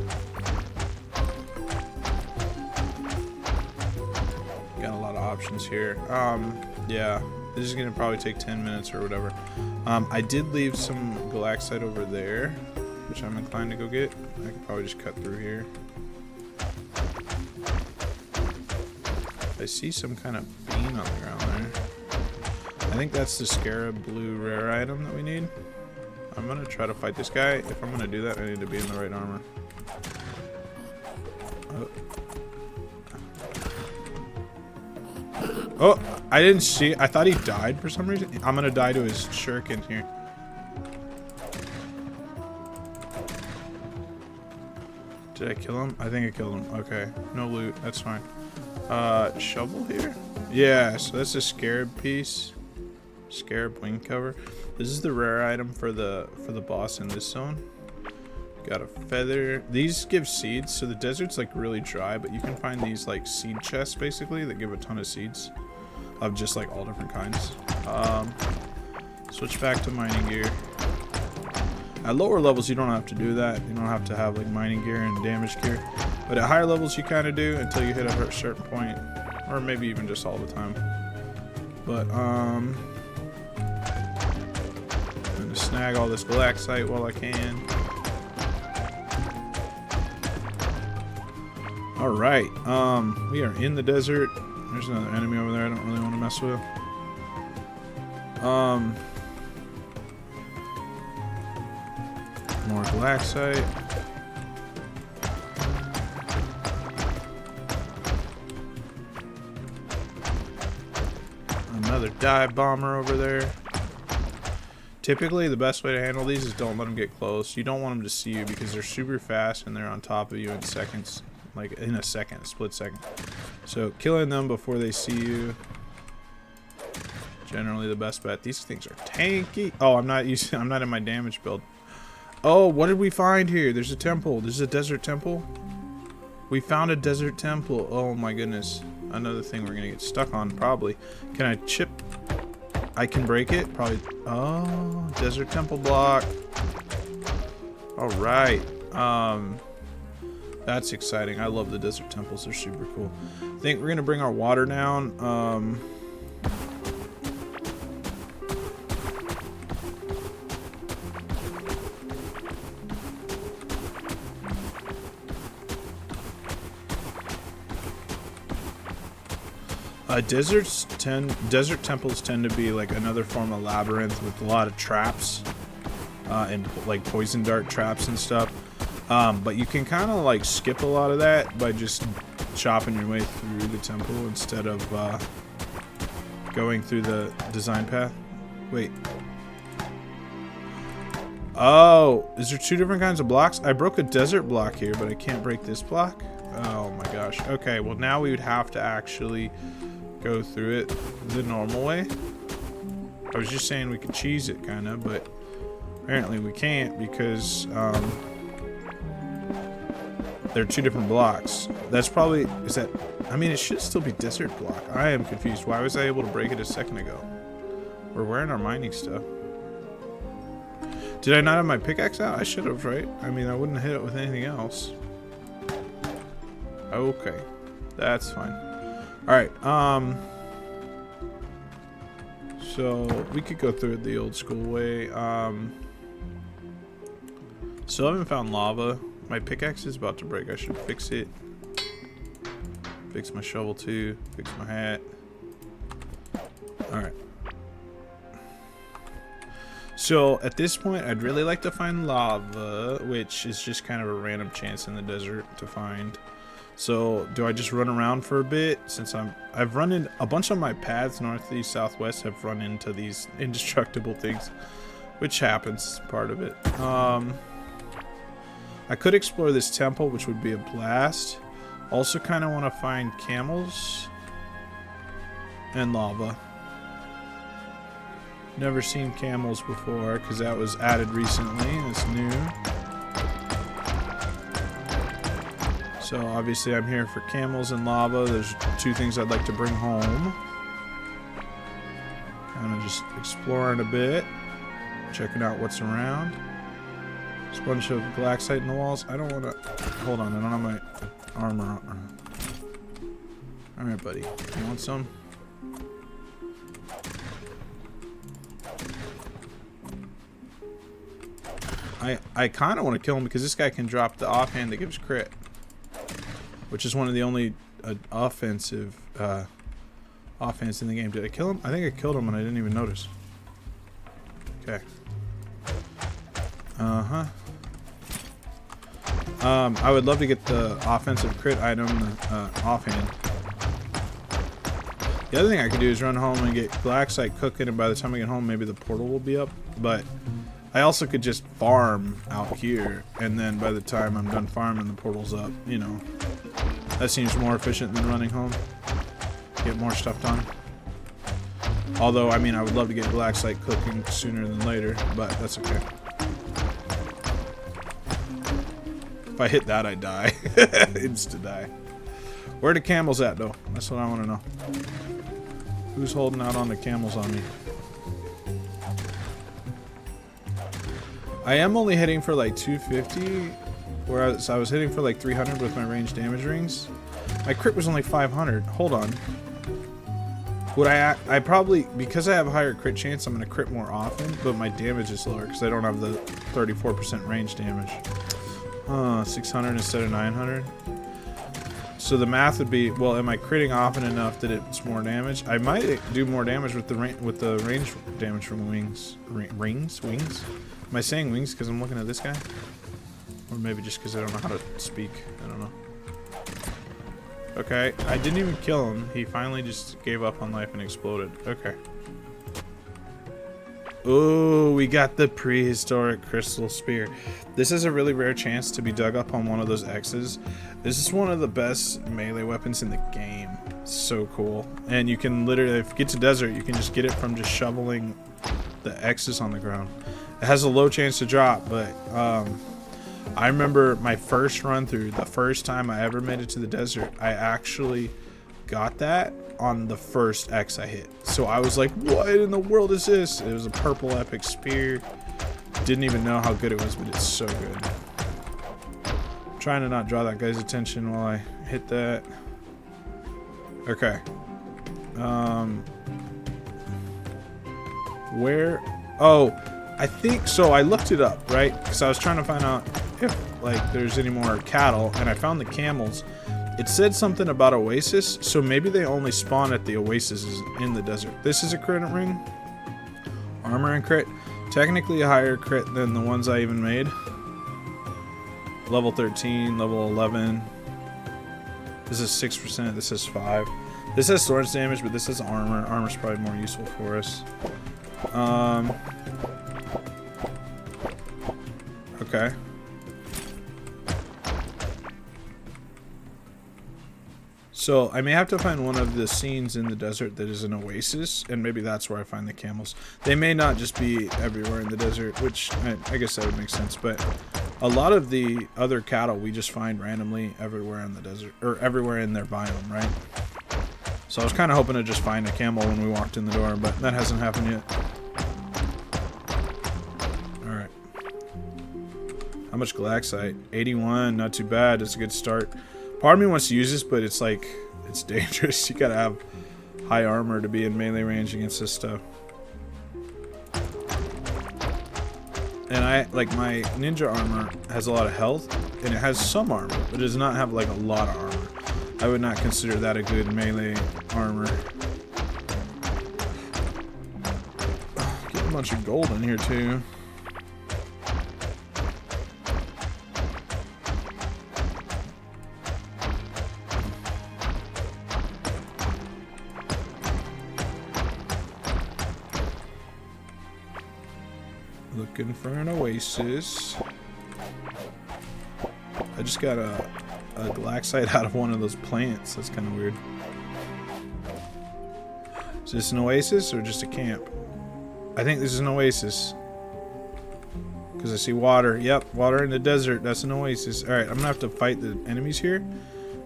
Got a lot of options here. Yeah, this is gonna probably take 10 minutes or whatever. I did leave some galaxite over there, which I'm inclined to go get. I could probably just cut through here. I see some kind of bean on the ground there. I think that's the Scarab blue rare item that we need. I'm gonna try to fight this guy. If I'm gonna do that, I need to be in the right armor. Oh, I didn't see. I thought he died for some reason. I'm gonna die to his shuriken here. Did I kill him? I think I killed him. Okay, no loot. That's fine. Shovel here? Yeah, so that's a scarab piece. Scarab wing cover. This is the rare item for the boss in this zone. Got a feather. These give seeds, so the desert's like really dry, but you can find these like seed chests basically that give a ton of seeds of just like all different kinds. Switch back to mining gear. At lower levels you don't have to do that. You don't have to have like mining gear and damage gear, but at higher levels you kind of do until you hit a certain point, or maybe even just all the time. But I'm gonna snag all this galaxite while I can. Alright, we are in the desert. There's another enemy over there I don't really want to mess with. More galaxite. Another dive bomber over there. Typically, the best way to handle these is don't let them get close. You don't want them to see you because they're super fast and they're on top of you in seconds. Like in a second, a split second. So killing them before they see you, generally the best bet. These things are tanky. Oh, I'm not in my damage build. Oh, what did we find here? There's a temple. This is a desert temple. We found a desert temple. Oh my goodness. Another thing we're gonna get stuck on probably. Can I chip? I can break it? Probably. Oh, desert temple block. All right. That's exciting. I love the desert temples. They're super cool. I think we're gonna bring our water down. Desert temples tend to be like another form of labyrinth with a lot of traps, and like poison dart traps and stuff. But you can kind of like skip a lot of that by just chopping your way through the temple instead of going through the design path. Wait. Oh, is there two different kinds of blocks? I broke a desert block here, but I can't break this block. Oh my gosh. Okay, well now we would have to actually go through it the normal way. I was just saying we could cheese it kind of, but apparently we can't because they're two different blocks. That's probably, is that, I mean, it should still be desert block. I am confused. Why was I able to break it a second ago? We're wearing our mining stuff. Did I not have my pickaxe out? I should have, right? I mean, I wouldn't hit it with anything else. Okay. That's fine. Alright, so we could go through it the old school way. Still haven't found lava. My pickaxe is about to break. I should fix it. Fix my shovel too. Fix my hat. Alright. So at this point, I'd really like to find lava, which is just kind of a random chance in the desert to find. So do I just run around for a bit? Since I've run in a bunch of my paths, northeast, southwest, have run into these indestructible things, which happens, part of it. I could explore this temple, which would be a blast. Also kind of want to find camels and lava. Never seen camels before because that was added recently and it's new. So obviously I'm here for camels and lava. There's two things I'd like to bring home. Kind of just exploring a bit, checking out what's around. There's a bunch of glaxite in the walls. I don't want to... Hold on, I don't have my armor on. Alright, buddy. You want some? I kind of want to kill him because this guy can drop the offhand that gives crit. Which is one of the only offensive offense in the game. Did I kill him? I think I killed him and I didn't even notice. Okay. Uh-huh. I would love to get the offensive crit item offhand. The other thing I could do is run home and get glaxite cooking, and by the time I get home, maybe the portal will be up. But I also could just farm out here, and then by the time I'm done farming, the portal's up. You know, that seems more efficient than running home. Get more stuff done. Although, I mean, I would love to get glaxite cooking sooner than later, but that's okay. If I hit that, I die. Insta die. Where are the camels at, though? That's what I want to know. Who's holding out on the camels on me? I am only hitting for like 250, whereas I was hitting for like 300 with my range damage rings. My crit was only 500. Hold on. Would I probably, because I have a higher crit chance, I'm going to crit more often, but my damage is lower because I don't have the 34% range damage. 600 instead of 900. So the math would be, well, am I critting often enough that it's more damage? I might do more damage with the range damage from wings. Wings? Am I saying wings because I'm looking at this guy? Or maybe just because I don't know how to speak. I don't know. Okay, I didn't even kill him. He finally just gave up on life and exploded. Okay. Ooh, we got the prehistoric crystal spear. This is a really rare chance to be dug up on one of those X's. This is one of the best melee weapons in the game. So cool. And you can literally, if you get to desert, you can just get it from just shoveling the X's on the ground. It has a low chance to drop, but I remember my first run through, the first time I ever made it to the desert, I actually got that on the first X I hit. So I was like, what in the world is this? It was a purple epic spear. Didn't even know how good it was, but it's so good. I'm trying to not draw that guy's attention while I hit that. Okay. Where? Oh, I think so. I looked it up, right? Because I was trying to find out if like there's any more cattle, and I found the camels. It said something about oasis, so maybe they only spawn at the oases in the desert. This is a crit ring. Armor and crit. Technically a higher crit than the ones I even made. Level 13, level 11. This is 6%, this is 5. This has storage damage, but this has armor. Armor's probably more useful for us. Okay. So I may have to find one of the scenes in the desert that is an oasis, and maybe that's where I find the camels. They may not just be everywhere in the desert, which I guess that would make sense, but a lot of the other cattle we just find randomly everywhere in the desert, or everywhere in their biome, right? So I was kind of hoping to just find a camel when we walked in the door, but that hasn't happened yet. Alright. How much glaxite? 81, not too bad, it's a good start. Part of me wants to use this, but it's like, it's dangerous. You gotta have high armor to be in melee range against this stuff. And my ninja armor has a lot of health, and it has some armor, but it does not have like a lot of armor. I would not consider that a good melee armor. Get a bunch of gold in here too. Looking for an oasis. I just got a glaxite out of one of those plants. That's kind of weird. Is this an oasis or just a camp? I think this is an oasis. Because I see water. Yep, water in the desert. That's an oasis. Alright, I'm going to have to fight the enemies here.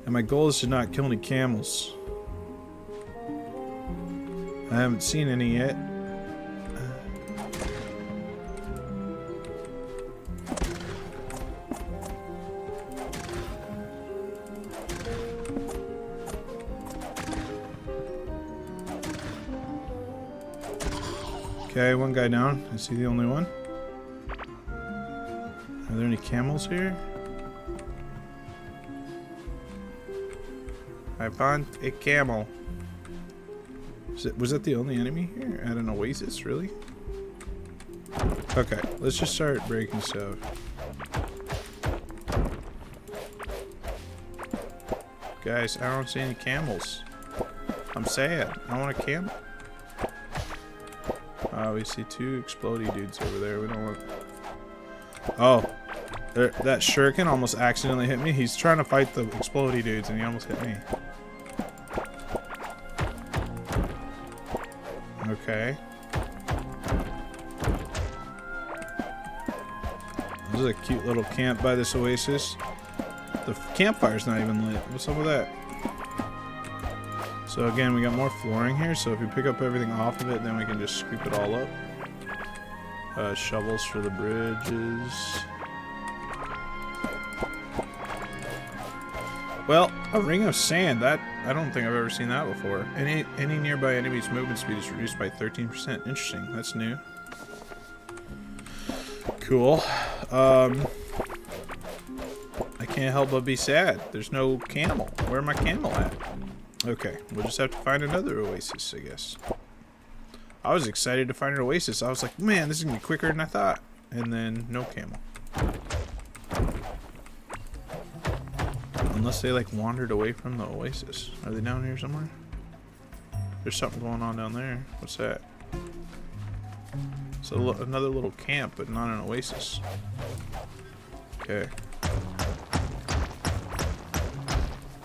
And my goal is to not kill any camels. I haven't seen any yet. Okay, one guy down. Is he the only one? Are there any camels here? I found a camel. Was that the only enemy here? At an oasis, really? Okay, let's just start breaking stuff. Guys, I don't see any camels. I'm sad. I want a camel. Oh, we see two explodey dudes over there. We don't want... Oh. That shuriken almost accidentally hit me. He's trying to fight the explodey dudes and he almost hit me. Okay. This is a cute little camp by this oasis. The campfire's not even lit. What's up with that? So again, we got more flooring here, so if you pick up everything off of it, then we can just scoop it all up. Shovels for the bridges. Well, a ring of sand. That I don't think I've ever seen that before. Any nearby enemy's movement speed is reduced by 13%. Interesting. That's new. Cool. I can't help but be sad. There's no camel. Where's my camel at? Okay, we'll just have to find another oasis, I guess. I was excited to find an oasis. I was like, man, this is gonna be quicker than I thought. And then no camel. Unless they like wandered away from the oasis. Are they down here somewhere? There's something going on down there. What's that? It's another little camp, but not an oasis. Okay.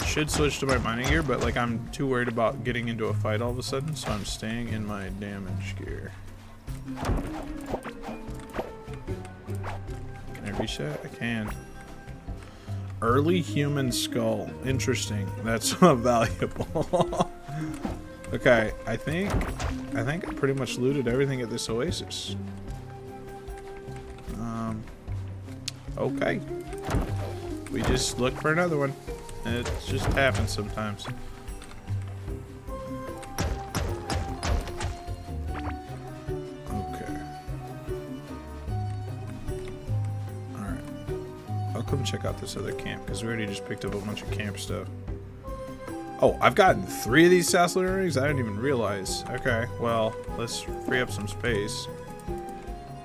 Should switch to my mining gear, but like I'm too worried about getting into a fight all of a sudden, so I'm staying in my damage gear. Can I reach that? I can. Early human skull. Interesting. That's valuable. Okay, I think I pretty much looted everything at this oasis. Okay. We just look for another one. It just happens sometimes. Okay. Alright. I'll come check out this other camp, because we already just picked up a bunch of camp stuff. Oh, I've gotten 3 of these Sassalin earrings? I didn't even realize. Okay, well, let's free up some space.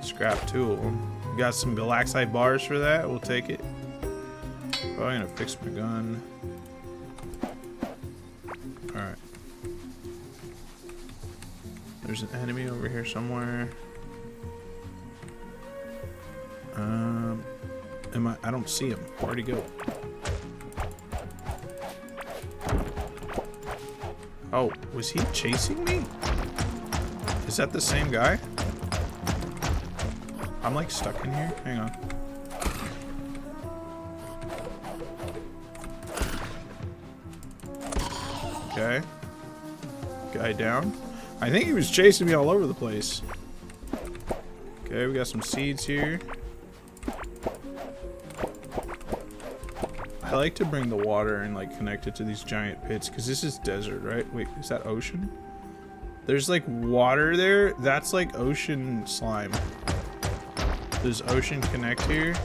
Scrap 2 of them. Got some Galaxite bars for that. We'll take it. Probably gonna fix my gun. Alright. There's an enemy over here somewhere. I don't see him. Where'd he go? Oh, was he chasing me? Is that the same guy? I'm like stuck in here. Hang on. Okay. Guy down. I think he was chasing me all over the place. Okay, we got some seeds here. I like to bring the water and like connect it to these giant pits because this is desert, right? Wait, is that ocean? There's like water there. That's like ocean slime. Does ocean connect here?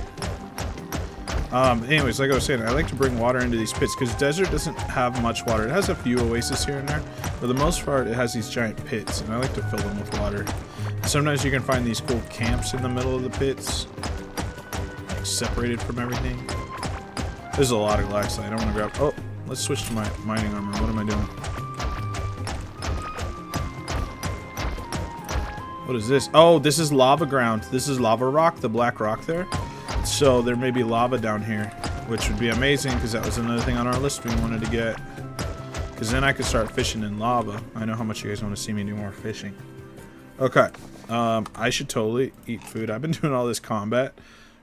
Anyways, like I was saying, I like to bring water into these pits because desert doesn't have much water. It has a few oases here and there, but for the most part, it has these giant pits, and I like to fill them with water. Sometimes you can find these cool camps in the middle of the pits, like separated from everything. There's a lot of Galaxite. I don't want to grab. Oh, let's switch to my mining armor. What am I doing? What is this? Oh, this is lava ground. This is lava rock, the black rock there. So there may be lava down here, which would be amazing because that was another thing on our list we wanted to get. Because then I could start fishing in lava. I know how much you guys want to see me do more fishing. Okay. I should totally eat food. I've been doing all this combat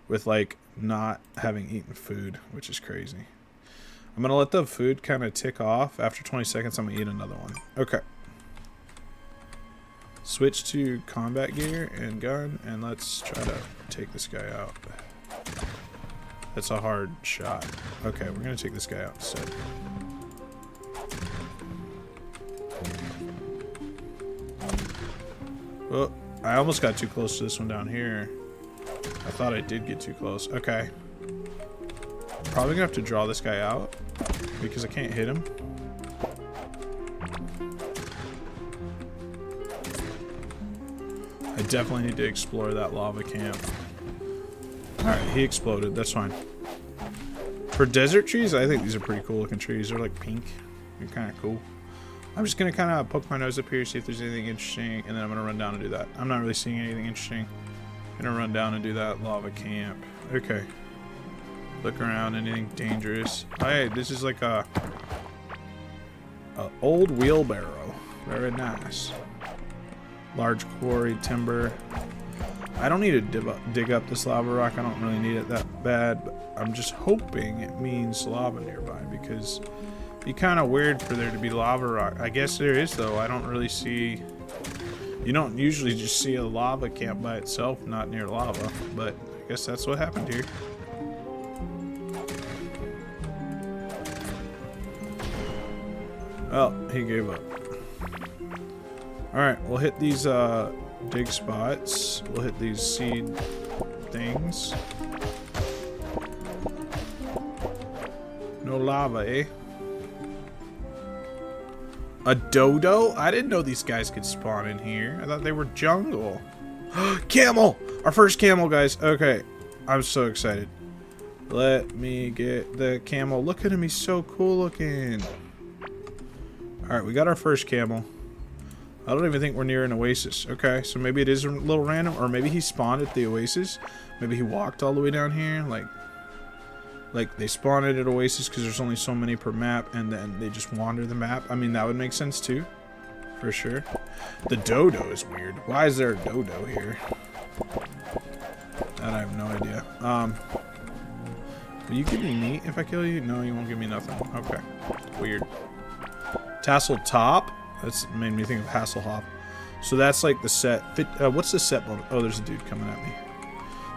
with like not having eaten food, which is crazy. I'm going to let the food kind of tick off. After 20 seconds, I'm going to eat another one. Okay. Switch to combat gear and gun, and let's try to take this guy out. That's a hard shot. Okay, we're gonna take this guy out instead. Oh, I almost got too close to this one down here. I thought I did get too close. Okay. Probably gonna have to draw this guy out because I can't hit him. I definitely need to explore that lava camp. Alright, he exploded. That's fine. For desert trees, I think these are pretty cool looking trees. They're like pink. They're kind of cool. I'm just going to kind of poke my nose up here, see if there's anything interesting, and then I'm going to run down and do that. I'm not really seeing anything interesting. I'm going to run down and do that lava camp. Okay. Look around. Anything dangerous? Hey, this is like a old wheelbarrow. Very nice. Large quarry, timber. I don't need to dig up this lava rock. I don't really need it that bad. But I'm just hoping it means lava nearby because it'd be kind of weird for there to be lava rock. I guess there is though. I don't really see. You don't usually just see a lava camp by itself, not near lava. But I guess that's what happened here. Well, he gave up. Alright, we'll hit these dig spots. We'll hit these seed things. No lava, eh? A dodo? I didn't know these guys could spawn in here. I thought they were jungle. Camel! Our first camel, guys. Okay. I'm so excited. Let me get the camel. Look at him. He's so cool looking. Alright, we got our first camel. I don't even think we're near an oasis. Okay, so maybe it is a little random, or maybe he spawned at the oasis. Maybe he walked all the way down here, like they spawned at an oasis because there's only so many per map, and then they just wander the map. I mean, that would make sense too, for sure. The dodo is weird. Why is there a dodo here? That I have no idea. Will you give me meat if I kill you? No, you won't give me nothing. Okay, weird. Tassel top. That's made me think of Hasselhoff. So that's like the set. What's the set bonus? Oh, there's a dude coming at me.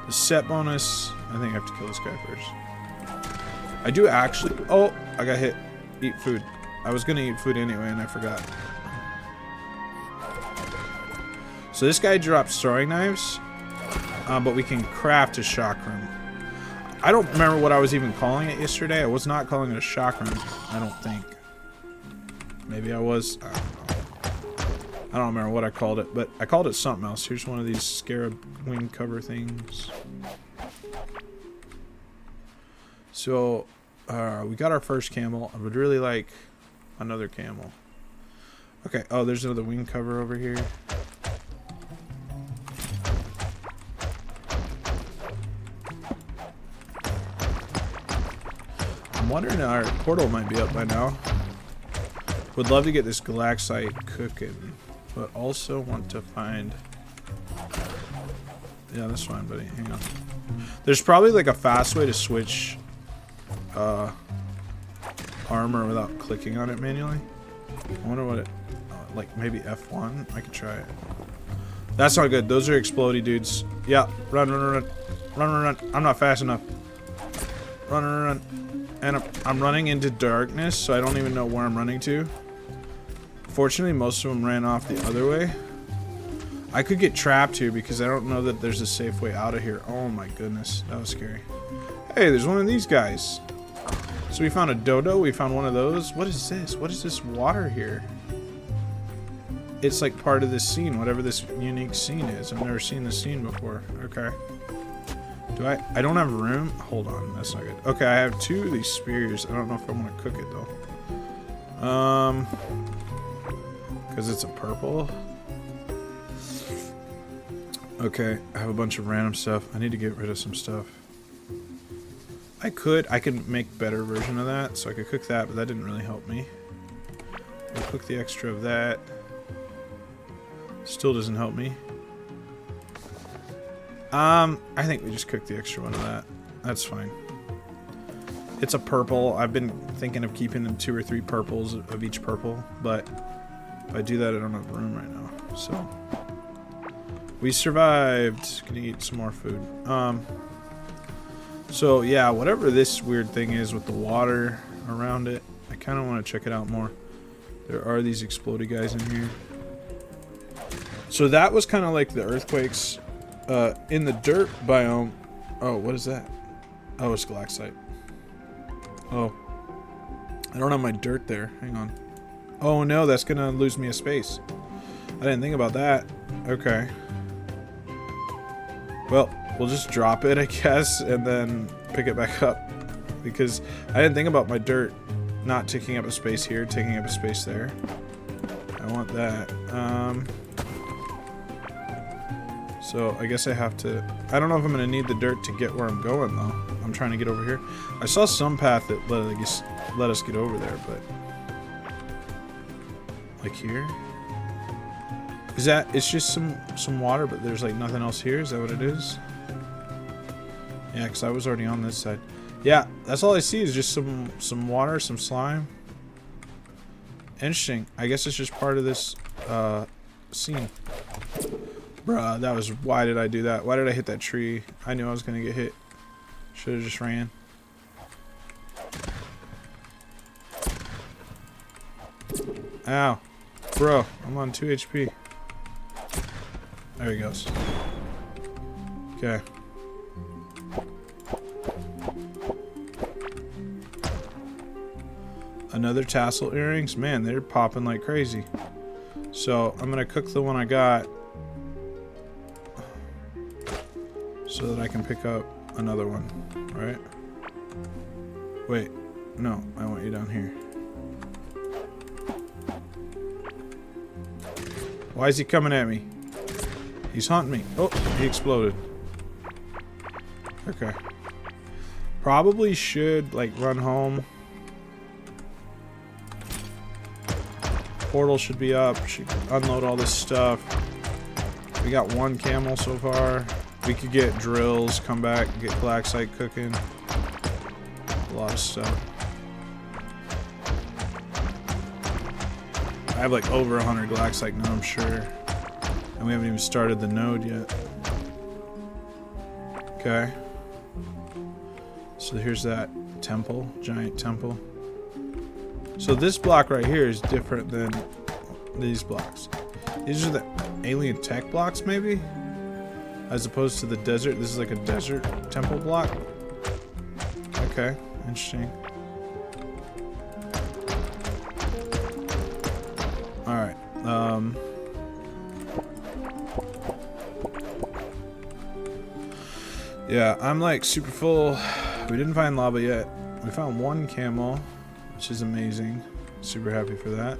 The set bonus. I think I have to kill this guy first. I do actually. Oh, I got hit. Eat food. I was going to eat food anyway, and I forgot. So this guy drops throwing knives. But we can craft a chakram. I don't remember what I was even calling it yesterday. I was not calling it a chakram, I don't think. Maybe I was. I don't remember what I called it, but I called it something else. Here's one of these scarab wing cover things. So, we got our first camel. I would really like another camel. Okay. Oh, there's another wing cover over here. I'm wondering our portal might be up by now. Would love to get this galaxite cooking, but also want to find... Yeah, that's fine, buddy. Hang on. There's probably like a fast way to switch armor without clicking on it manually. I wonder what it... like maybe F1? I could try it. That's not good. Those are explodey dudes. Yeah, run, run, run, run. Run, run, run. I'm not fast enough. Run, run, run. And I'm running into darkness, so I don't even know where I'm running to. Fortunately, most of them ran off the other way. I could get trapped here because I don't know that there's a safe way out of here. Oh my goodness, that was scary. Hey, there's one of these guys. So we found a dodo, we found one of those. What is this? What is this water here? It's like part of this scene, whatever this unique scene is. I've never seen this scene before. Okay. Do I don't have room? Hold on, that's not good. Okay, I have 2 of these spears. I don't know if I want to cook it though. Because it's a purple. Okay, I have a bunch of random stuff. I need to get rid of some stuff. I could make better version of that, so I could cook that, but that didn't really help me. I'll cook the extra of that. Still doesn't help me. I think we just cook the extra one of that. That's fine. It's a purple. I've been thinking of keeping them 2 or 3 purples of each purple, but if I do that, I don't have room right now. So we survived. Gonna eat some more food. So yeah, whatever this weird thing is with the water around it, I kind of want to check it out more. There are these explodey guys in here. So that was kind of like the earthquakes in the dirt biome. Oh, what is that? Oh, it's Galaxite. Oh. I don't have my dirt there. Hang on. Oh no, that's gonna lose me a space. I didn't think about that. Okay. Well, we'll just drop it, I guess, and then pick it back up. Because I didn't think about my dirt not taking up a space here, taking up a space there. I want that. So I guess I have to... I don't know if I'm going to need the dirt to get where I'm going, though. I'm trying to get over here. I saw some path that let us get over there, but... Like here? Is that... It's just some water, but there's like nothing else here? Is that what it is? Yeah, because I was already on this side. Yeah, that's all I see is just some water, some slime. Interesting. I guess it's just part of this scene. Bruh, that was... Why did I do that? Why did I hit that tree? I knew I was going to get hit. Should have just ran. Ow. Bro, I'm on 2 HP. There he goes. Okay. Another tassel earrings. Man, they're popping like crazy. So, I'm going to cook the one I got. So that I can pick up another one, right? Wait, no, I want you down here. Why is he coming at me? He's hunting me. Oh, he exploded. Okay. Probably should, like, run home. Portal should be up. Should unload all this stuff. We got 1 camel so far. We could get drills, come back, get Galaxite cooking. A lot of stuff. I have like over 100 Galaxite now, I'm sure. And we haven't even started the node yet. Okay. So here's that temple, giant temple. So this block right here is different than these blocks. These are the alien tech blocks, maybe? As opposed to the desert. This is like a desert temple block. Okay, interesting. Alright, yeah, I'm like super full. We didn't find lava yet. We found 1 camel, which is amazing. Super happy for that.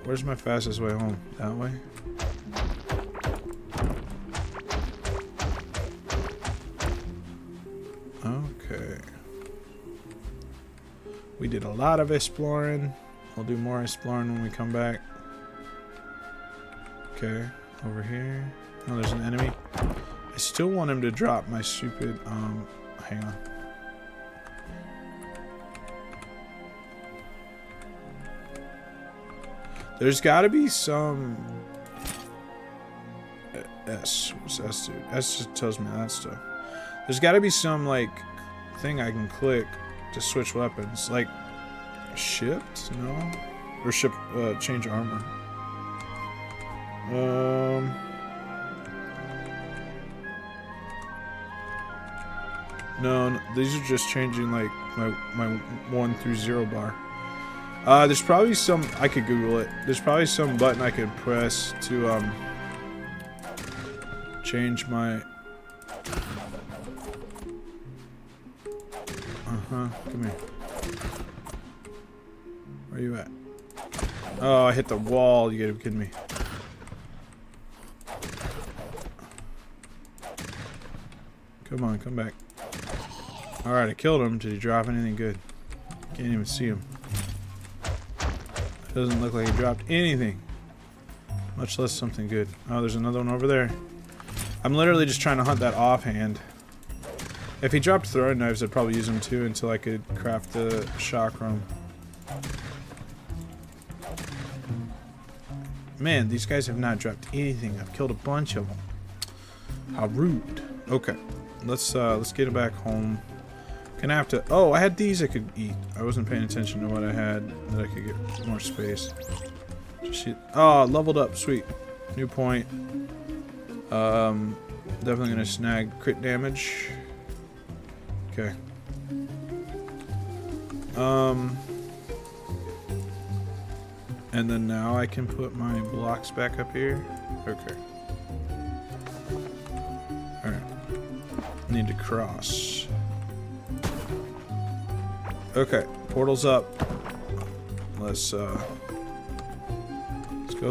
Where's my fastest way home? That way? Okay. We did a lot of exploring. We'll do more exploring when we come back. Okay, over here. Oh, there's an enemy. I still want him to drop my stupid, hang on. There's gotta be some... S. What's S do? S just tells me that stuff. There's gotta be some, like, thing I can click to switch weapons. Like, shift? No? Or shift, change armor. No, these are just changing, like, my 1 through 0 bar. There's probably some... I could Google it. There's probably some button I could press to, change my... Come here. Where are you at? Oh, I hit the wall. You gotta be kidding me. Come on, come back. Alright, I killed him. Did he drop anything good? Can't even see him. Doesn't look like he dropped anything. Much less something good. Oh, there's another one over there. I'm literally just trying to hunt that offhand. If he dropped throwing knives, I'd probably use them too until I could craft the chakram. Man, these guys have not dropped anything. I've killed a bunch of them. How rude. Okay, let's get it back home. Gonna have to... Oh, I had these I could eat. I wasn't paying attention to what I had that I could get more space. Just oh, leveled up. Sweet. New point. Definitely gonna snag crit damage. Okay. And then now I can put my blocks back up here. Okay. Alright. Need to cross. Okay, portal's up. Let's go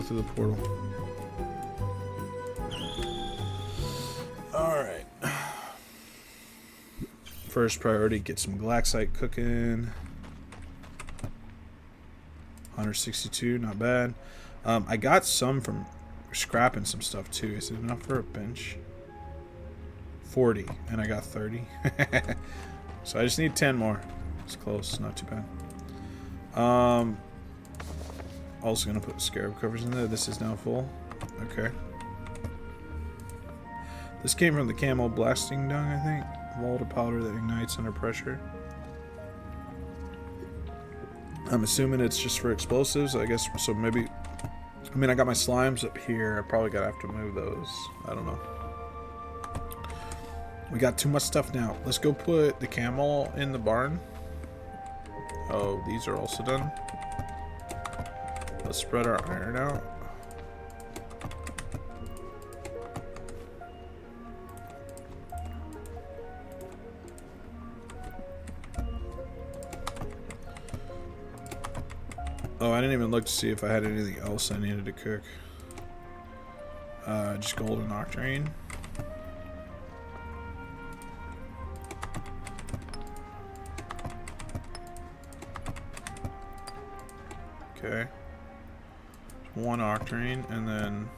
through the portal. Alright. First priority, get some glaxite cooking. 162, not bad. I got some from scrapping some stuff too. Is it enough for a bench? 40, and I got 30. So I just need 10 more. It's close, not too bad. Also gonna put scarab covers in there. This is now full. Okay. This came from the camo blasting dung, I think. Water powder that ignites under pressure. I'm assuming it's just for explosives, I guess. So maybe, I mean, I got my slimes up here. I probably gotta have to move those. I don't know. We got too much stuff now. Let's go put the camel in the barn. Oh, these are also done. Let's spread our iron out. Oh, I didn't even look to see if I had anything else I needed to cook. Just golden octarine. Okay. One octarine, and then...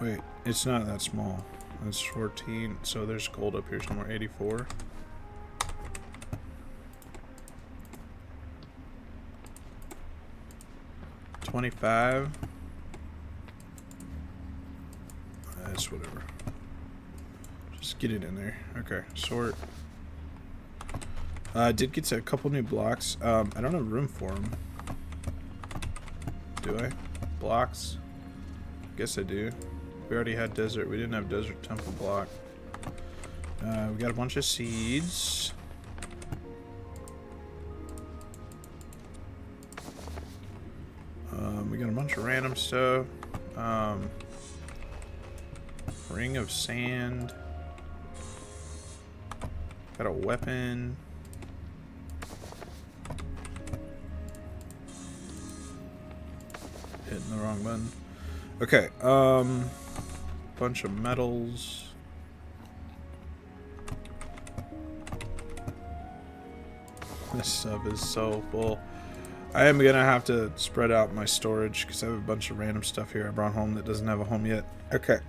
Wait, it's not that small. That's 14, so there's gold up here somewhere. 84. $25. That's whatever. Just get it in there. Okay, sort. I did get a couple new blocks. I don't have room for them. Do I? Blocks? Guess I do. We already had desert. We didn't have desert temple block. We got a bunch of seeds. We got a bunch of random stuff. Ring of sand. Got a weapon. Hitting the wrong button. Okay, bunch of metals. This stuff is so full. I am gonna have to spread out my storage because I have a bunch of random stuff here I brought home that doesn't have a home yet. Okay.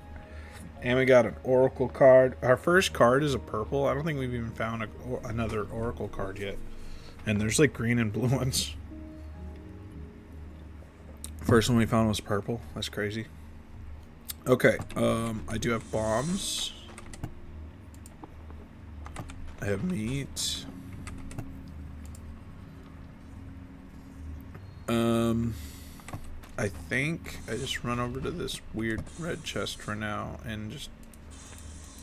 And we got an oracle card. Our first card is a purple. I don't think we've even found another oracle card yet. And there's like green and blue ones. First one we found was purple. That's crazy. Okay. I do have bombs. I have meat. I think I just run over to this weird red chest for now and just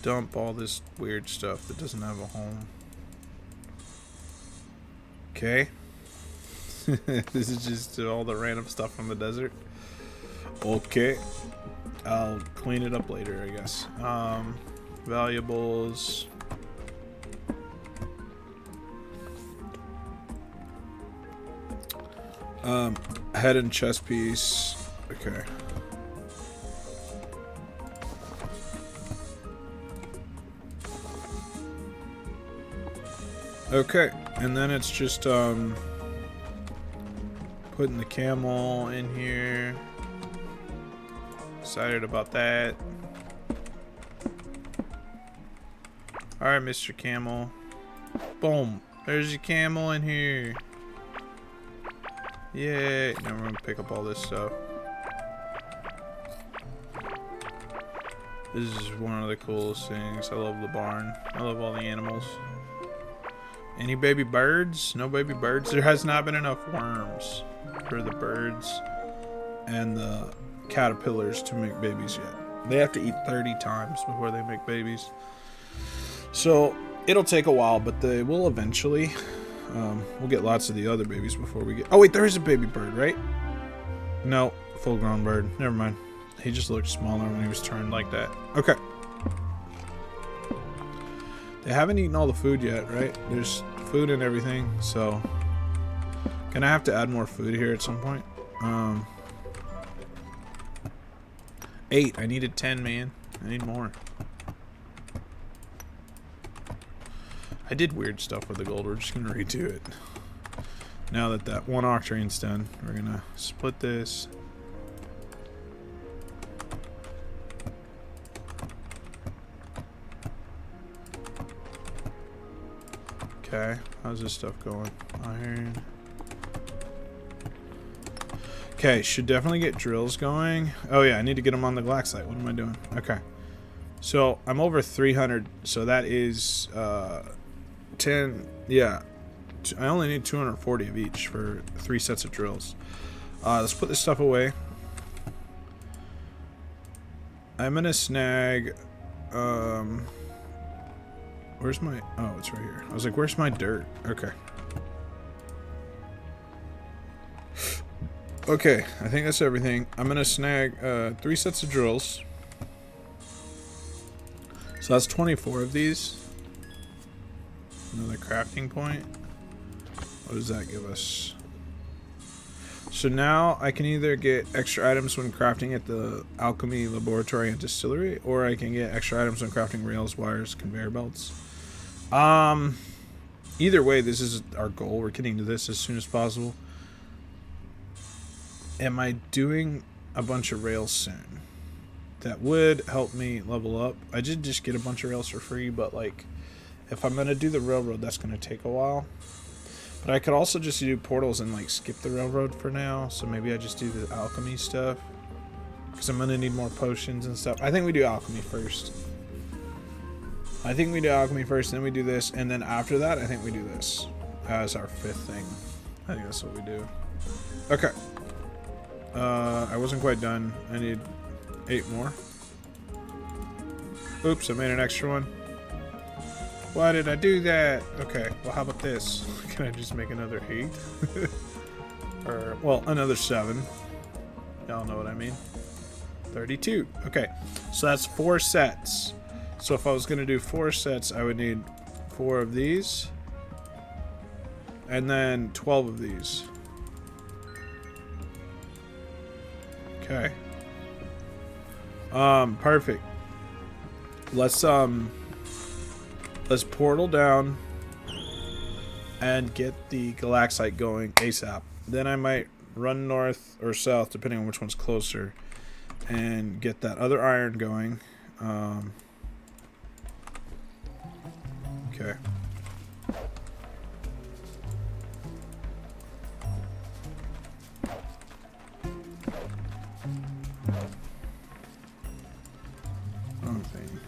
dump all this weird stuff that doesn't have a home. Okay. This is just all the random stuff from the desert. Okay. I'll clean it up later, I guess. Valuables. Head and chest piece. Okay. Okay, and then it's just putting the camel in here. Excited about that. Alright, Mr. Camel. Boom. There's your camel in here. Yay. Now we're gonna pick up all this stuff. This is one of the coolest things. I love the barn. I love all the animals. Any baby birds? No baby birds. There has not been enough worms for the birds and the caterpillars to make babies yet. They have to eat 30 times before they make babies. So it'll take a while, but they will eventually. We'll get lots of the other babies before we get... Oh, wait, there is a baby bird, right? No, full-grown bird. Never mind. He just looked smaller when he was turned like that. Okay. They haven't eaten all the food yet, right? There's food and everything, so... Gonna have to add more food here at some point. 8. I needed 10, man. I need more. I did weird stuff with the gold. We're just gonna redo it. Now that that one octarian's done, we're gonna split this. Okay, how's this stuff going? Iron. Okay, should definitely get drills going. Oh yeah, I need to get them on the glaxite. What am I doing? Okay. So, I'm over 300, so that is, 10, yeah. I only need 240 of each for 3 sets of drills. Let's put this stuff away. I'm gonna snag, where's my, oh, it's right here. I was like, where's my dirt? Okay. Okay, I think that's everything. I'm gonna snag 3 sets of drills. So that's 24 of these. Another crafting point. What does that give us? So now I can either get extra items when crafting at the alchemy laboratory and distillery, or I can get extra items when crafting rails, wires, conveyor belts. Either way, this is our goal. We're getting to this as soon as possible. Am I doing a bunch of rails soon? That would help me level up. I did just get a bunch of rails for free, but like, if I'm gonna do the railroad, that's gonna take a while. But I could also just do portals and like skip the railroad for now. So maybe I just do the alchemy stuff, because I'm gonna need more potions and stuff. I think we do alchemy first. I think we do alchemy first, then we do this, and then after that, I think we do this as our 5th thing. I think that's what we do. Okay. I wasn't quite done. I need 8 more. Oops, I made an extra one. Why did I do that? Okay, well, how about this? Can I just make another 8? Or, well, another 7. Y'all know what I mean. 32. Okay, so that's 4 sets. So if I was going to do 4 sets, I would need 4 of these. And then 12 of these. Okay. Perfect. Let's portal down and get the galaxite going ASAP. Then I might run north or south, depending on which one's closer, and get that other iron going. Okay. Wrong thing.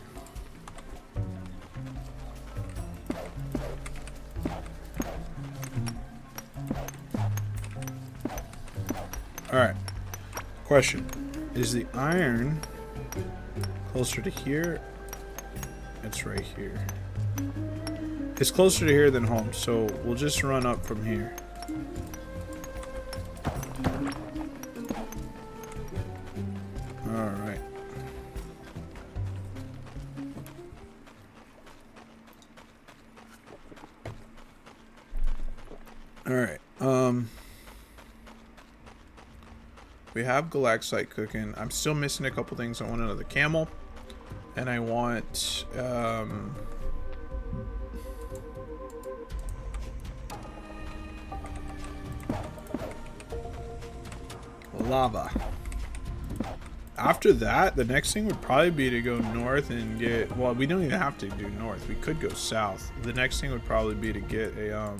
Alright. Question. Is the iron closer to here? It's right here. It's closer to here than home, so we'll just run up from here. Alright. Alright, we have galaxite cooking. I'm still missing a couple things. I want another camel, and I want, lava. After that, the next thing would probably be to go north and get, well, we don't even have to do north. We could go south. The next thing would probably be to get a,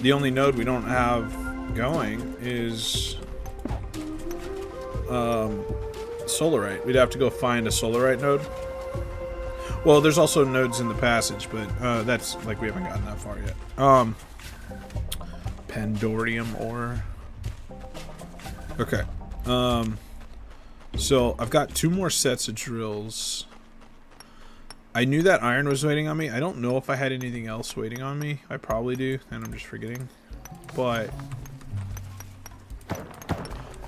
the only node we don't have going is solarite. We'd have to go find a solarite node. Well, there's also nodes in the passage, but that's like we haven't gotten that far yet. Pandorium ore. Okay. So I've got 2 more sets of drills. I knew that iron was waiting on me. I don't know if I had anything else waiting on me. I probably do, and I'm just forgetting. But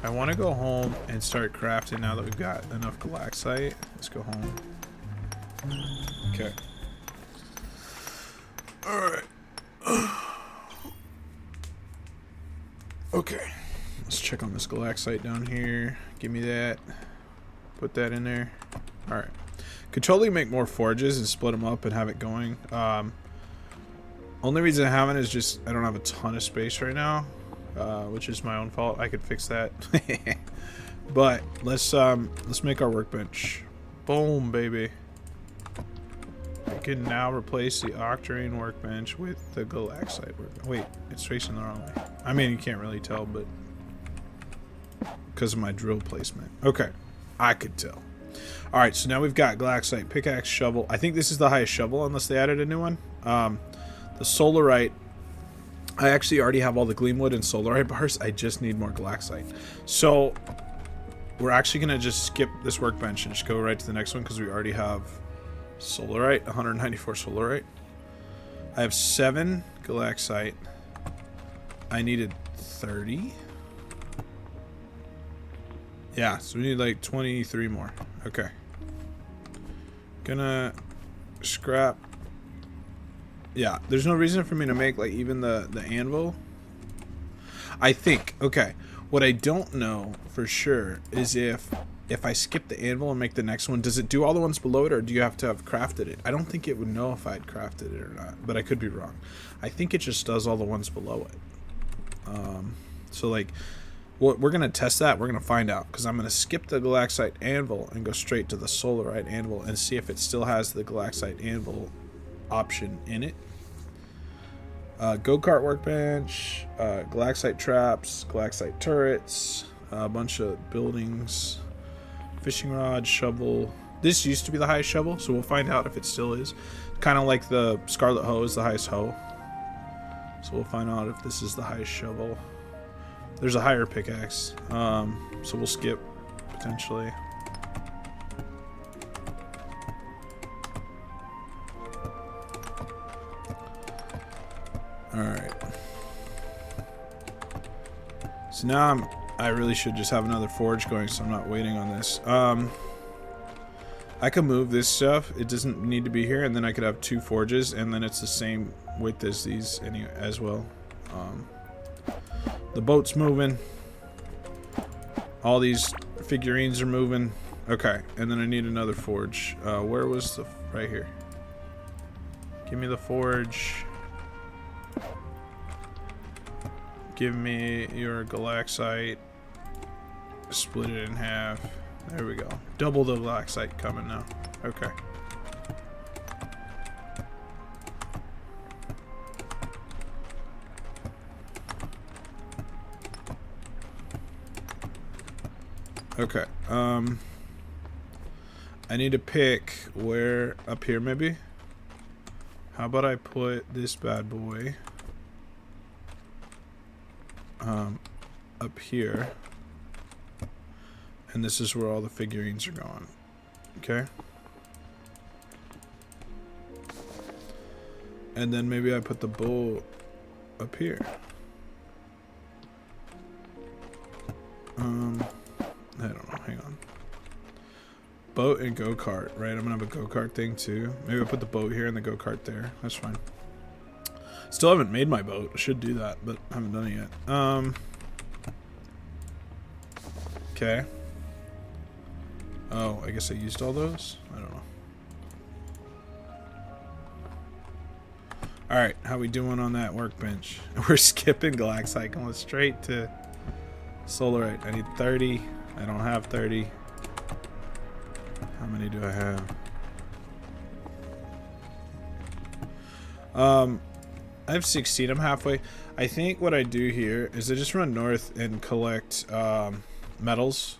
I want to go home and start crafting now that we've got enough glaxite. Let's go home. Okay. Alright. Okay. Let's check on this glaxite down here. Give me that. Put that in there. Alright. Could totally make more forges and split them up and have it going. Only reason I haven't is just I don't have a ton of space right now, which is my own fault. I could fix that. But let's make our workbench. Boom, baby. I can now replace the octarine workbench with the glaxite workbench. Wait, it's facing the wrong way. I mean, you can't really tell, but because of my drill placement. Okay, I could tell. All right, so now we've got glaxite, pickaxe, shovel. I think this is the highest shovel, unless they added a new one. The solarite. I actually already have all the gleamwood and solarite bars. I just need more glaxite. So we're actually gonna just skip this workbench and just go right to the next one because we already have solarite, 194 solarite. I have 7 glaxite. I needed 30. Yeah, so we need like 23 more. Okay. Gonna scrap. Yeah, there's no reason for me to make like even the anvil. I think, okay, what I don't know for sure is if I skip the anvil and make the next one, does it do all the ones below it, or do you have to have crafted it? I don't think it would know if I'd crafted it or not, but I could be wrong. I think it just does all the ones below it. So like, well, we're going to test that. We're going to find out, because I'm going to skip the glaxite anvil and go straight to the solarite anvil and see if it still has the glaxite anvil option in it. Go-kart workbench, glaxite traps, glaxite turrets, a bunch of buildings, fishing rod, shovel. This used to be the highest shovel, so we'll find out if it still is. Kind of like the Scarlet Hoe is the highest hoe. So we'll find out if this is the highest shovel. There's a higher pickaxe, so we'll skip, potentially. Alright. So now I really should just have another forge going, so I'm not waiting on this. I can move this stuff. It doesn't need to be here, and then I could have 2 forges, and then it's the same width as these as well. The boat's moving. All these figurines are moving. Okay, and then I need another forge. Where was the... right here. Give me the forge. Give me your glaxite. Split it in half. There we go. Double the glaxite coming now. Okay. Okay. I need to pick where up here maybe. How about I put this bad boy up here, and this is where all the figurines are going. Okay. And then maybe I put the boat up here. I don't know, hang on. Boat and go-kart, right? I'm gonna have a go-kart thing too. Maybe I'll put the boat here and the go-kart there. That's fine. Still haven't made my boat. I should do that, but I haven't done it yet. Okay. Oh, I guess I used all those? I don't know. Alright, how we doing on that workbench? We're skipping glaxite, going straight to solarite. I need 30. I don't have 30. How many do I have? I have 16. I'm halfway. I think what I do here is I just run north and collect metals,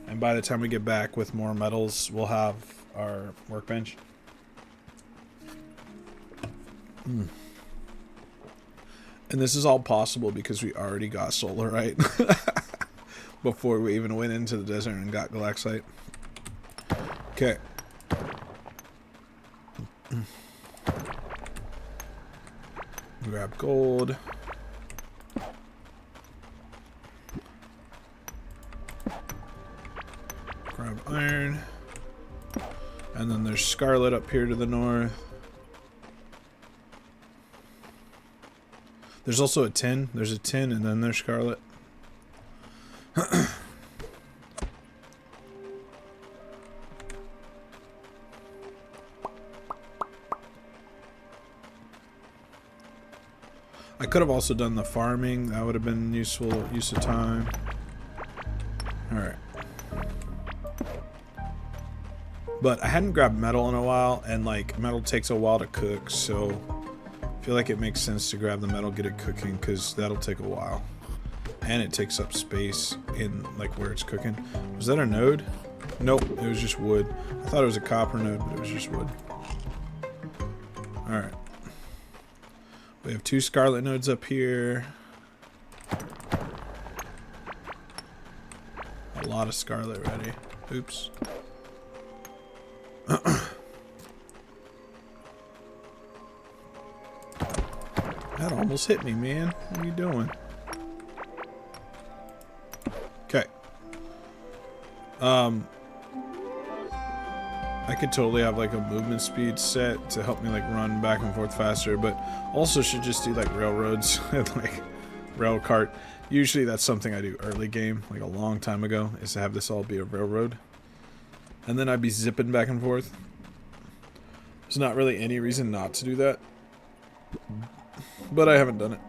and by the time we get back with more metals, we'll have our workbench. And And this is all possible because we already got solarite before we even went into the desert and got glaxite. Okay. Grab gold. Grab iron. And then there's scarlet up here to the north. There's also a tin. There's a tin and then there's scarlet. I could have also done the farming. That would have been useful use of time. Alright. But I hadn't grabbed metal in a while, and like metal takes a while to cook, so I feel like it makes sense to grab the metal, get it cooking, because that'll take a while. And it takes up space in like where it's cooking. Was that a node? Nope, it was just wood. I thought it was a copper node, but it was just wood. Alright. We have 2 scarlet nodes up here. A lot of scarlet ready. Oops. That almost hit me, man. What are you doing? Okay. I could totally have like a movement speed set to help me like run back and forth faster, but also should just do like railroads and like rail cart. Usually that's something I do early game, like a long time ago, is to have this all be a railroad. And then I'd be zipping back and forth. There's not really any reason not to do that. But I haven't done it.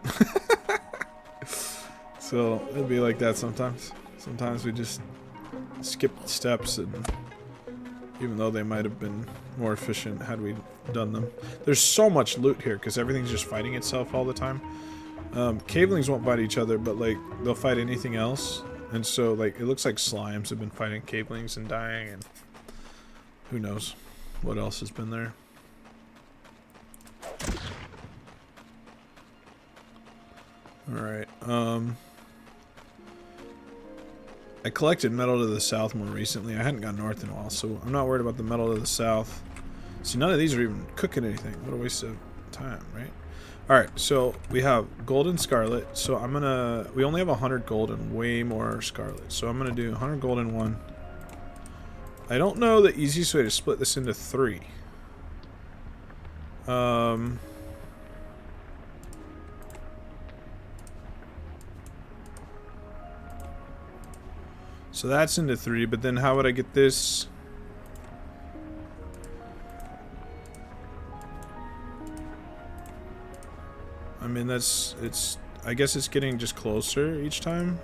So it'd be like that sometimes. Sometimes we just skip steps, and even though they might have been more efficient had we done them. There's so much loot here because everything's just fighting itself all the time. Cavelings won't fight each other, but like they'll fight anything else. And so like it looks like slimes have been fighting cavelings and dying, and who knows what else has been there. Alright, I collected metal to the south more recently. I hadn't gone north in a while, so I'm not worried about the metal to the south. See, none of these are even cooking anything. What a waste of time, right? Alright, so we have gold and scarlet. So I'm gonna... We only have 100 gold and way more scarlet. So I'm gonna do 100 gold in one. I don't know the easiest way to split this into 3. So that's into 3, but then how would I get this? I mean, it's, I guess it's getting just closer each time.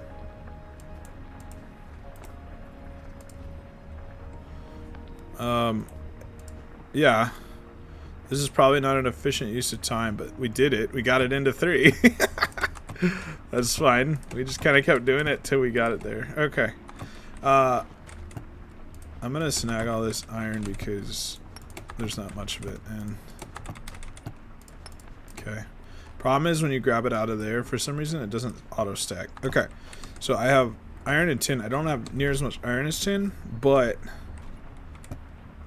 Yeah. This is probably not an efficient use of time, but we did it. We got it into 3. That's fine. We just kind of kept doing it till we got it there. Okay. I'm gonna snag all this iron because there's not much of it, and okay. Problem is when you grab it out of there, for some reason it doesn't auto stack. Okay, so I have iron and tin. I don't have near as much iron as tin, but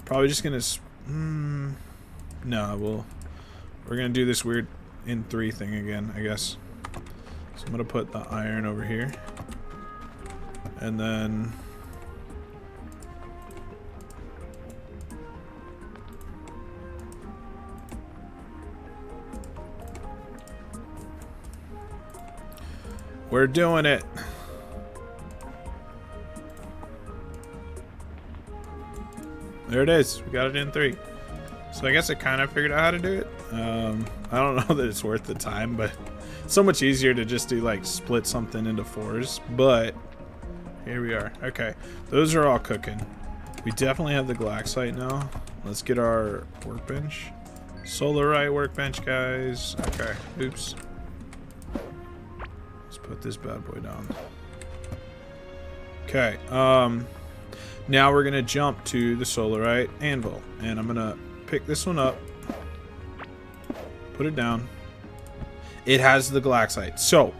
probably just gonna no, we're gonna do this weird in 3 thing again, I guess. So I'm gonna put the iron over here, and then we're doing it. There it is. We got it in 3. So I guess I kind of figured out how to do it. I don't know that it's worth the time, but it's so much easier to just do like split something into 4s. But here we are. Okay, those are all cooking. We definitely have the glaxite now. Let's get our workbench. Solarite workbench, guys. Okay, oops. Put this bad boy down. Okay, now we're gonna jump to the solarite anvil, and I'm gonna pick this one up, put it down. It has the glaxite. So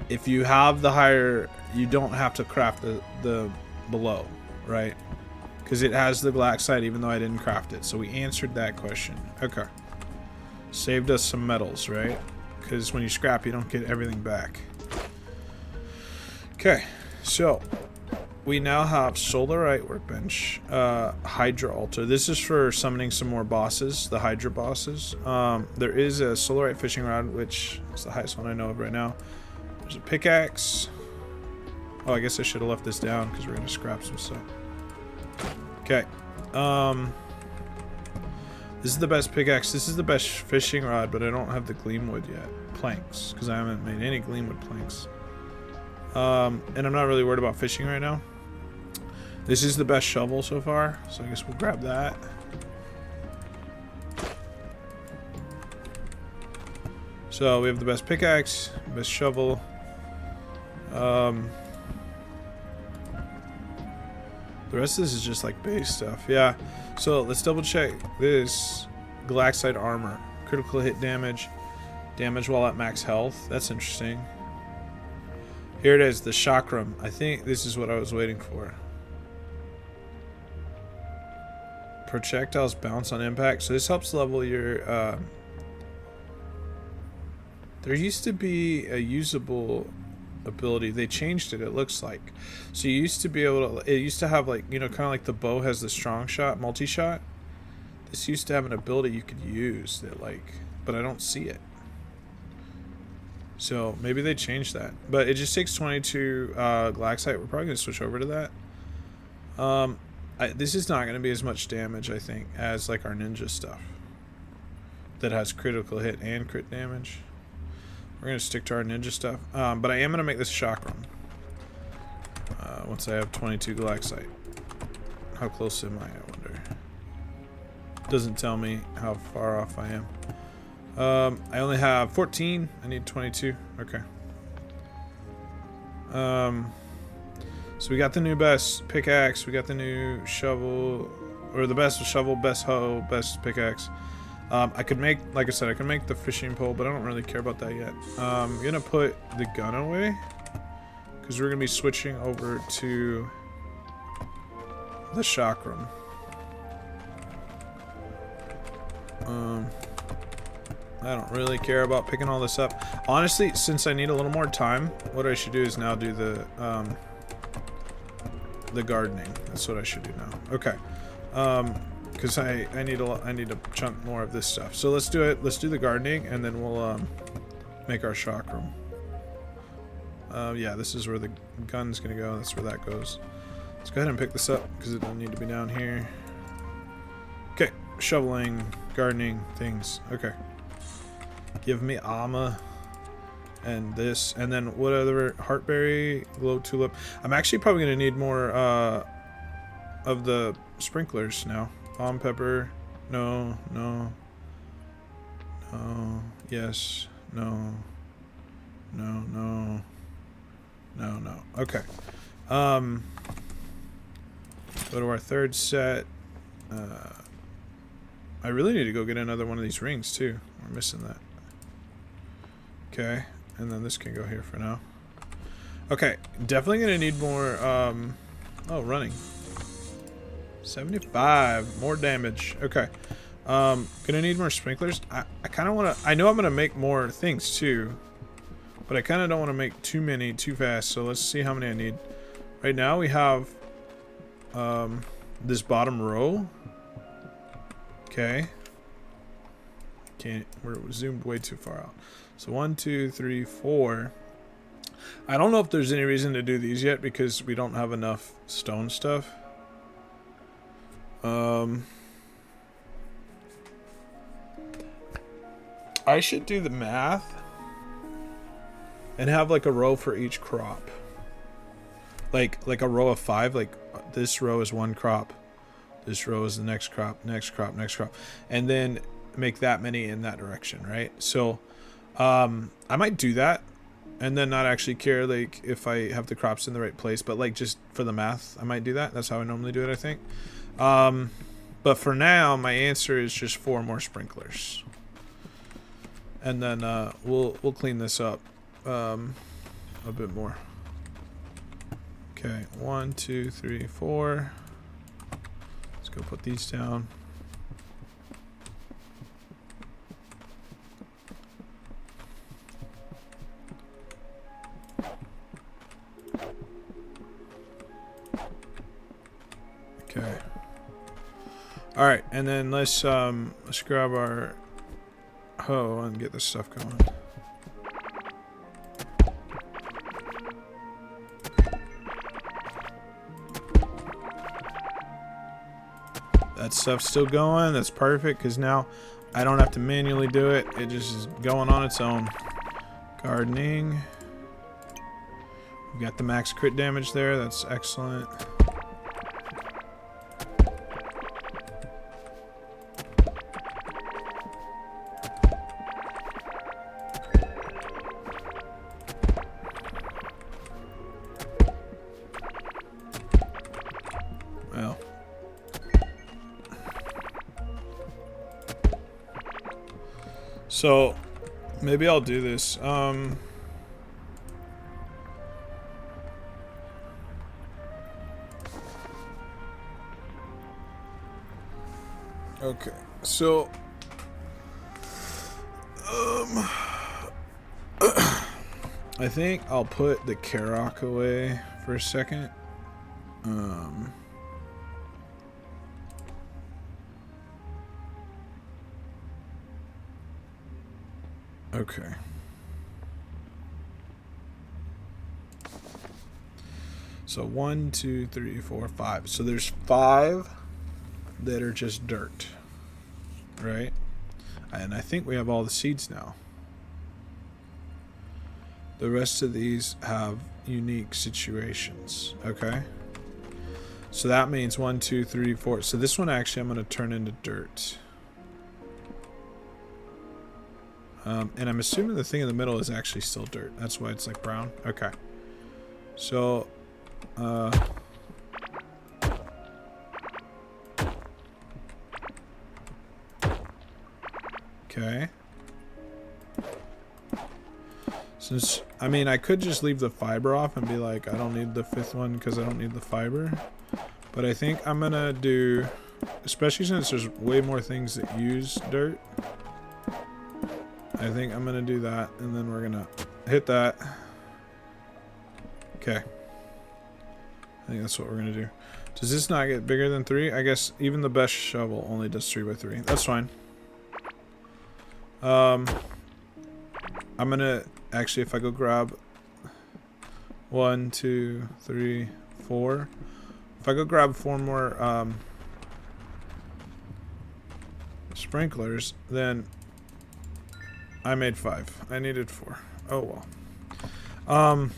if you have the higher, you don't have to craft the below, right? Because it has the glaxite even though I didn't craft it. So we answered that question. Okay. Saved us some metals, right? Because when you scrap, you don't get everything back. Okay, so we now have Solarite Workbench, Hydra Altar. This is for summoning some more bosses, the Hydra bosses. There is a Solarite Fishing Rod, which is the highest one I know of right now. There's a pickaxe. Oh, I guess I should have left this down because we're going to scrap some stuff. Okay. This is the best pickaxe. This is the best fishing rod, but I don't have the gleamwood yet. Planks, because I haven't made any gleamwood planks. And I'm not really worried about fishing right now. This is the best shovel so far, so I guess we'll grab that. So we have the best pickaxe, best shovel. The rest of this is just like base stuff. Yeah. So let's double check this. Glaxite armor. Critical hit damage. Damage while at max health. That's interesting. Here it is, the chakram. I think this is what I was waiting for. Projectiles bounce on impact. So this helps level your... there used to be a usable ability. They changed it looks like. So you used to be able to... It used to have like, you know, kind of like the bow has the strong shot, multi-shot. This used to have an ability you could use that like... But I don't see it. So maybe they changed that. But it just takes 22 glaxite. We're probably going to switch over to that. This is not going to be as much damage, I think, as like our ninja stuff. That has critical hit and crit damage. We're going to stick to our ninja stuff. But I am going to make this chakram. Once I have 22 glaxite. How close am I wonder? Doesn't tell me how far off I am. I only have 14. I need 22. Okay. So we got the new best pickaxe. We got the new shovel, or the best shovel, best hoe, best pickaxe. I could make, like I said, I could make the fishing pole, but I don't really care about that yet. I'm gonna put the gun away because we're gonna be switching over to the chakram. I don't really care about picking all this up. Honestly, since I need a little more time, what I should do is now do the gardening. That's what I should do now. Okay. Because I need a chunk more of this stuff. So let's do it. Let's do the gardening, and then we'll make our chakram. Yeah, this is where the gun's gonna go. That's where that goes. Let's go ahead and pick this up because it doesn't need to be down here. Okay, shoveling, gardening, things. Okay. Give me Ama and this, and then what other heartberry, glow tulip. I'm actually probably gonna need more of the sprinklers now. Palm pepper, no, no, no, yes, no, no, no, no, no. Okay. Go to our third set. I really need to go get another one of these rings too. We're missing that. Okay, and then this can go here for now. Okay, definitely gonna need more, oh, running. 75, more damage. Okay, gonna need more sprinklers. I kind of want to, I know I'm gonna make more things too, but I kind of don't want to make too many too fast, so let's see how many I need. Right now we have, this bottom row. Okay. We're zoomed way too far out. So 1, 2, 3, 4. I don't know if there's any reason to do these yet because we don't have enough stone stuff. I should do the math and have like a row for each crop. Like a row of 5. Like this row is one crop. This row is the next crop, next crop, next crop, and then make that many in that direction, right? So I might do that and then not actually care like if I have the crops in the right place, but like just for the math I might do that. That's how I normally do it, I think. But for now my answer is just 4 more sprinklers, and then we'll clean this up a bit more. Okay, 1, 2, 3, 4. Let's go put these down. Okay. All right, and then let's grab our hoe and get this stuff going. That stuff's still going. That's perfect because now I don't have to manually do it. It just is going on its own. Gardening. We got the max crit damage there. That's excellent. Well. So, maybe I'll do this. Okay, so, I think I'll put the Karak away for a second. Okay. So 1, 2, 3, 4, 5. So there's 5 that are just dirt, right? And I think we have all the seeds now. The rest of these have unique situations. Okay. So that means 1, 2, 3, 4. So this one actually I'm going to turn into dirt. And I'm assuming the thing in the middle is actually still dirt. That's why it's like brown. Okay. So, okay. Since, I mean, I could just leave the fiber off and be like, I don't need the 5th one because I don't need the fiber. But I think I'm going to do, especially since there's way more things that use dirt. I think I'm going to do that, and then we're going to hit that. Okay. I think that's what we're going to do. Does this not get bigger than 3? I guess even the best shovel only does 3 by 3. That's fine. I'm going to, actually, if I go grab 1, 2, 3, 4. If I go grab 4 more sprinklers, then I made 5. I needed 4. Oh well.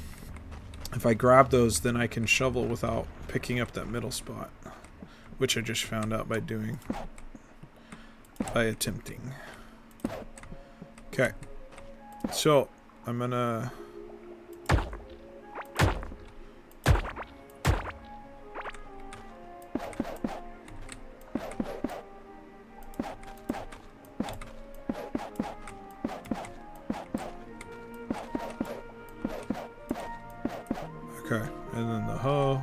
If I grab those, then I can shovel without picking up that middle spot, which I just found out by attempting. Okay. So, I'm gonna okay, and then the hoe.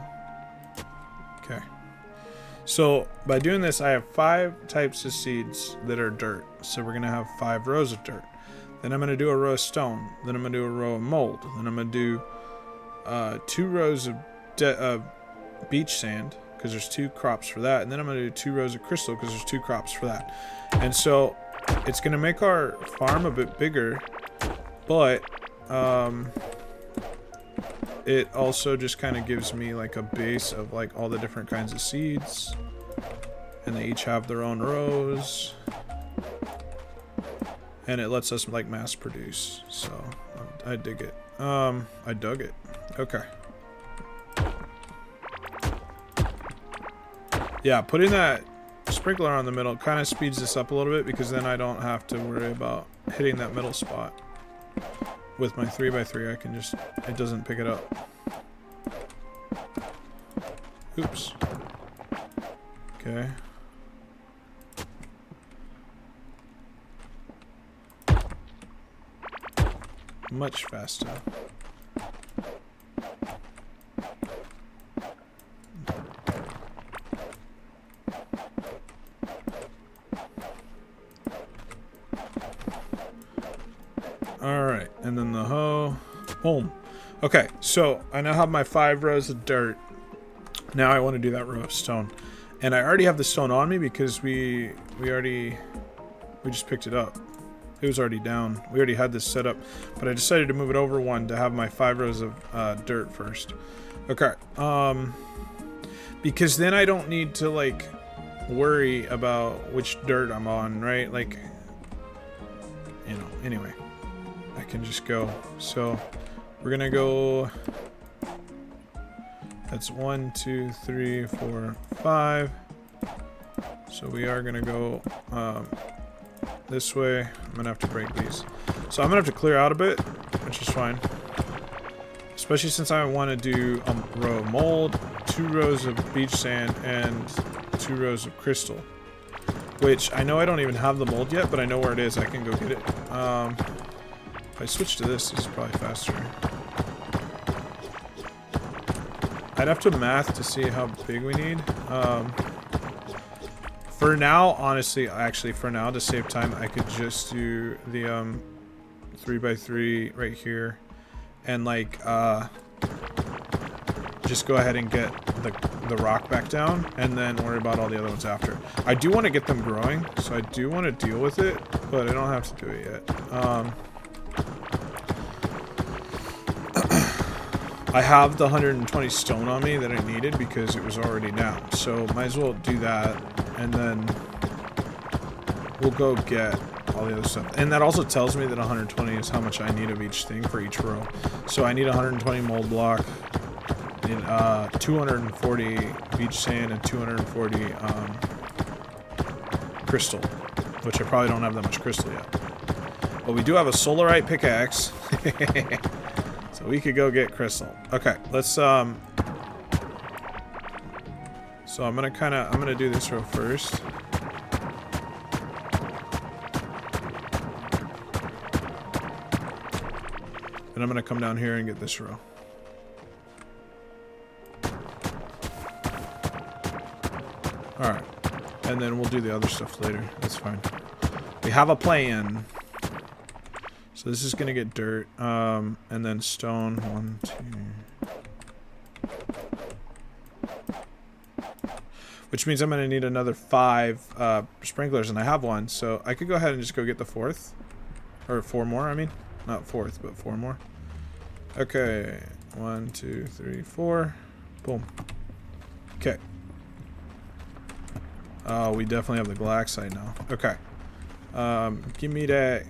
Okay. So, by doing this, I have 5 types of seeds that are dirt. So we're going to have 5 rows of dirt. Then I'm going to do a row of stone. Then I'm going to do a row of mold. Then I'm going to do 2 rows of beach sand, because there's 2 crops for that. And then I'm going to do 2 rows of crystal, because there's 2 crops for that. And so, it's going to make our farm a bit bigger, but it also just kind of gives me like a base of like all the different kinds of seeds, and they each have their own rows, and it lets us like mass produce. So I dig it. I dug it. Okay. Yeah, putting that sprinkler on the middle kind of speeds this up a little bit, because then I don't have to worry about hitting that middle spot. With my 3x3, I can just, it doesn't pick it up. Oops. Okay. much faster. Alright, and then the hoe. Boom. Okay, so I now have my 5 rows of dirt. Now I want to do that row of stone. And I already have the stone on me because we just picked it up. It was already down. We already had this set up, but I decided to move it over one to have my 5 rows of dirt first. Okay. Because then I don't need to like worry about which dirt I'm on, right? Like, you know, anyway. I can just go. So we're gonna go. That's 1, 2, 3, 4, 5. So we are gonna go this way. I'm gonna have to break these. So I'm gonna have to clear out a bit, which is fine. Especially since I want to do a row of mold, 2 rows of beach sand, and 2 rows of crystal. Which I know I don't even have the mold yet, but I know where it is. I can go get it. If I switch to this is probably faster. I'd have to math to see how big we need. For now, honestly, actually, for now, to save time, I could just do the 3x3 right here, and like just go ahead and get the rock back down, and then worry about all the other ones after. I do want to get them growing, so I do want to deal with it, but I don't have to do it yet. I have the 120 stone on me that I needed because it was already down. So might as well do that, and then we'll go get all the other stuff. And that also tells me that 120 is how much I need of each thing for each row. So I need 120 mold block, and 240 beach sand, and 240 crystal, which I probably don't have that much crystal yet. But we do have a solarite pickaxe. So we could go get crystal. Okay, let's so I'm gonna do this row first. And I'm gonna come down here and get this row. Alright. And then we'll do the other stuff later. That's fine. We have a plan. So this is gonna get dirt, and then stone. 1, 2. Which means I'm gonna need another 5 sprinklers, and I have one, so I could go ahead and just go get the 4th, or 4 more. I mean, not 4th, but 4 more. Okay, 1, 2, 3, 4. Boom. Okay. Oh, we definitely have the glaxite now. Okay. Give me that.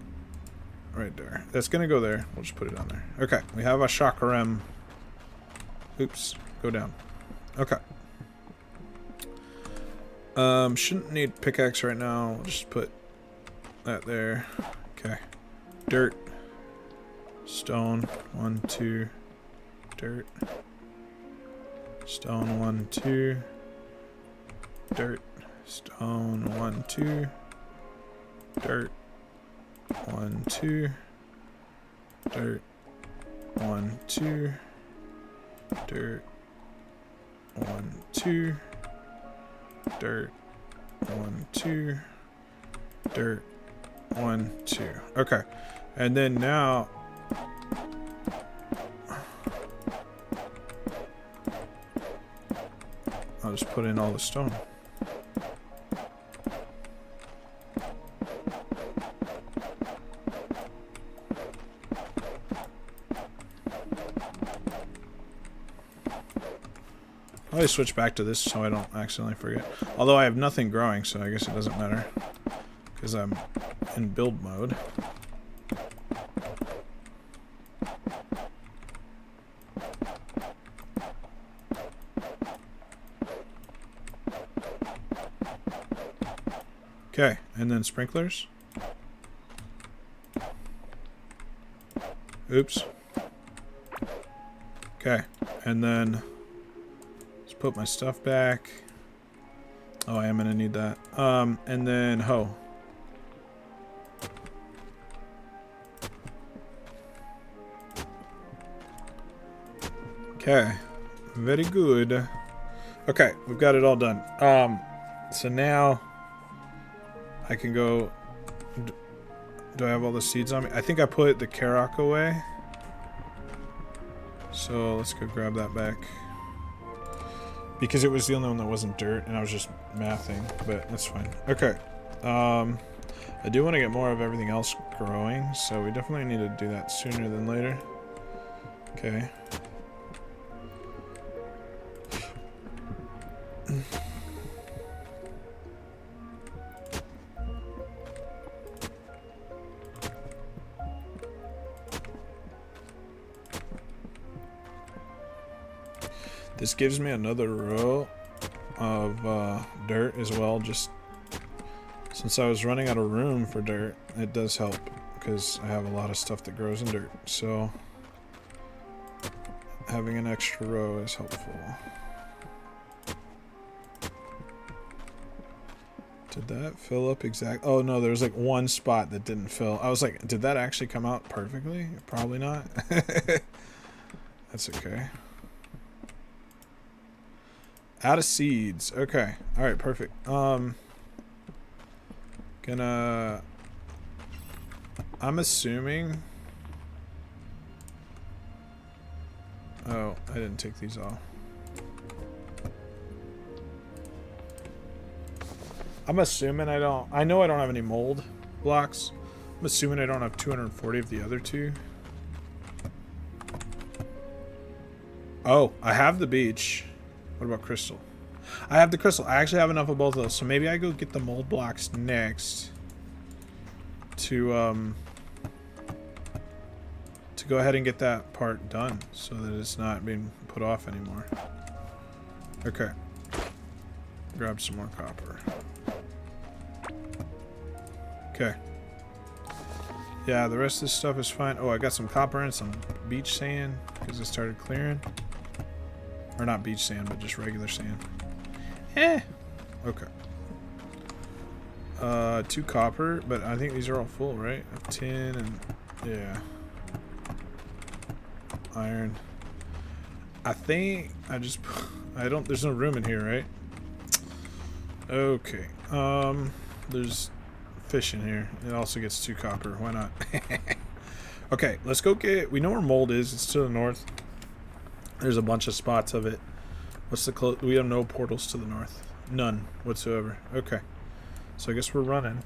Right there. That's gonna go there. We'll just put it on there. Okay, we have a chakrem. Oops, go down. Okay. Shouldn't need pickaxe right now. We'll just put that there. Okay. Dirt. Stone. 1, 2. Dirt. Stone. 1, 2. Dirt. Stone. 1, 2. Dirt. 1, 2. Dirt. 1, 2. Dirt. 1, 2. Dirt. 1, 2. Dirt. 1, 2. Okay. And then now I'll just put in all the stone. I'll always switch back to this so I don't accidentally forget. Although I have nothing growing, so I guess it doesn't matter. Because I'm in build mode. Okay, and then sprinklers. Oops. Okay, and then let's put my stuff back. Oh, I am gonna need that. And then hoe. Okay. Very good. Okay, we've got it all done. So now I can go. Do I have all the seeds on me? I think I put the Karak away. So let's go grab that back. Because it was the only one that wasn't dirt, and I was just mathing, but that's fine. Okay. I do want to get more of everything else growing, so we definitely need to do that sooner than later. Okay. This gives me another row of dirt as well, just since I was running out of room for dirt. It does help because I have a lot of stuff that grows in dirt, so having an extra row is helpful. Did that fill up exactly? Oh no, there was like one spot that didn't fill. I was like, did that actually come out perfectly? Probably not. That's okay. Out of seeds. Okay. Alright, perfect. I'm assuming... Oh, I didn't take these off. I'm assuming I don't... I know I don't have any mold blocks. I'm assuming I don't have 240 of the other two. Oh, I have the beach. What about crystal? I have the crystal. I actually have enough of both of those. So maybe I go get the mold blocks next. To go ahead and get that part done. So that it's not being put off anymore. Okay. Grab some more copper. Okay. Yeah, the rest of this stuff is fine. Oh, I got some copper and some beach sand because I started clearing. Or not beach sand, but just regular sand. Okay. 2 copper, but I think these are all full, right? 10 and yeah. Iron. I think I just there's no room in here, right? Okay. There's fish in here. It also gets 2 copper. Why not? Okay, let's go get... We know where mold is. It's to the north. There's a bunch of spots of it. What's the close... We have no portals to the north. None whatsoever. Okay. So I guess we're running.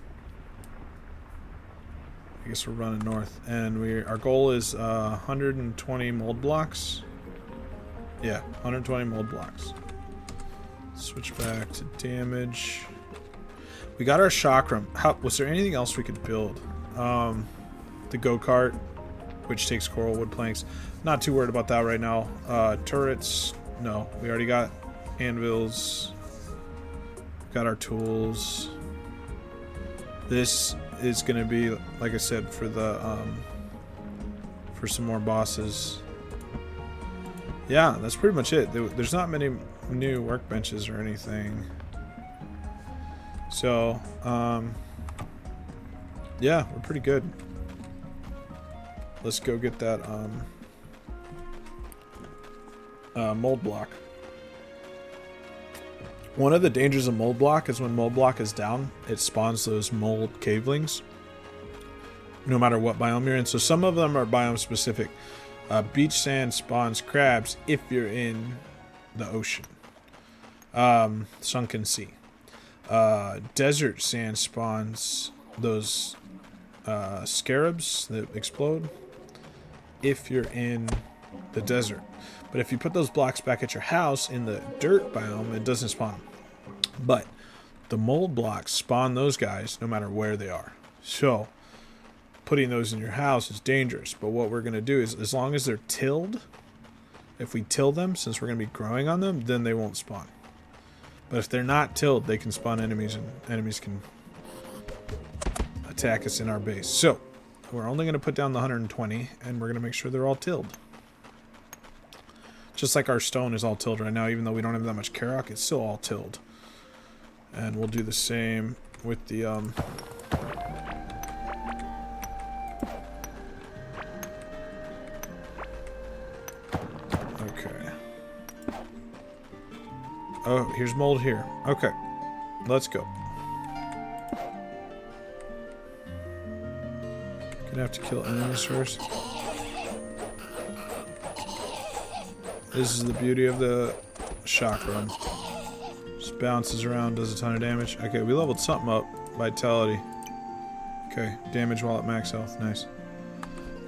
North. And our goal is 120 mold blocks. Yeah, 120 mold blocks. Switch back to damage. We got our chakram. Was there anything else we could build? The go-kart, which takes coral wood planks. Not too worried about that right now. Turrets, no. We already got anvils. Got our tools. This is going to be, like I said, for the for some more bosses. Yeah, that's pretty much it. There's not many new workbenches or anything. So, yeah, we're pretty good. Let's go get that mold block. One of the dangers of mold block is when mold block is down, it spawns those mold cavelings. No matter what biome you're in. So some of them are biome specific. Beach sand spawns crabs if you're in the ocean. Sunken sea. Desert sand spawns those scarabs that explode if you're in the desert. But if you put those blocks back at your house in the dirt biome, it doesn't spawn. But the mold blocks spawn those guys no matter where they are. So putting those in your house is dangerous. But what we're going to do is, as long as they're tilled, if we till them, since we're going to be growing on them, then they won't spawn. But if they're not tilled, they can spawn enemies, and enemies can attack us in our base. So we're only going to put down the 120, and we're going to make sure they're all tilled. Just like our stone is all tilled right now, even though we don't have that much Karak, it's still all tilled. And we'll do the same with the okay. Oh, here's mold here. Okay. Let's go. Gonna have to kill enemies first. This is the beauty of the shotgun. Just bounces around, does a ton of damage. Okay, we leveled something up. Vitality. Okay, damage while at max health. Nice.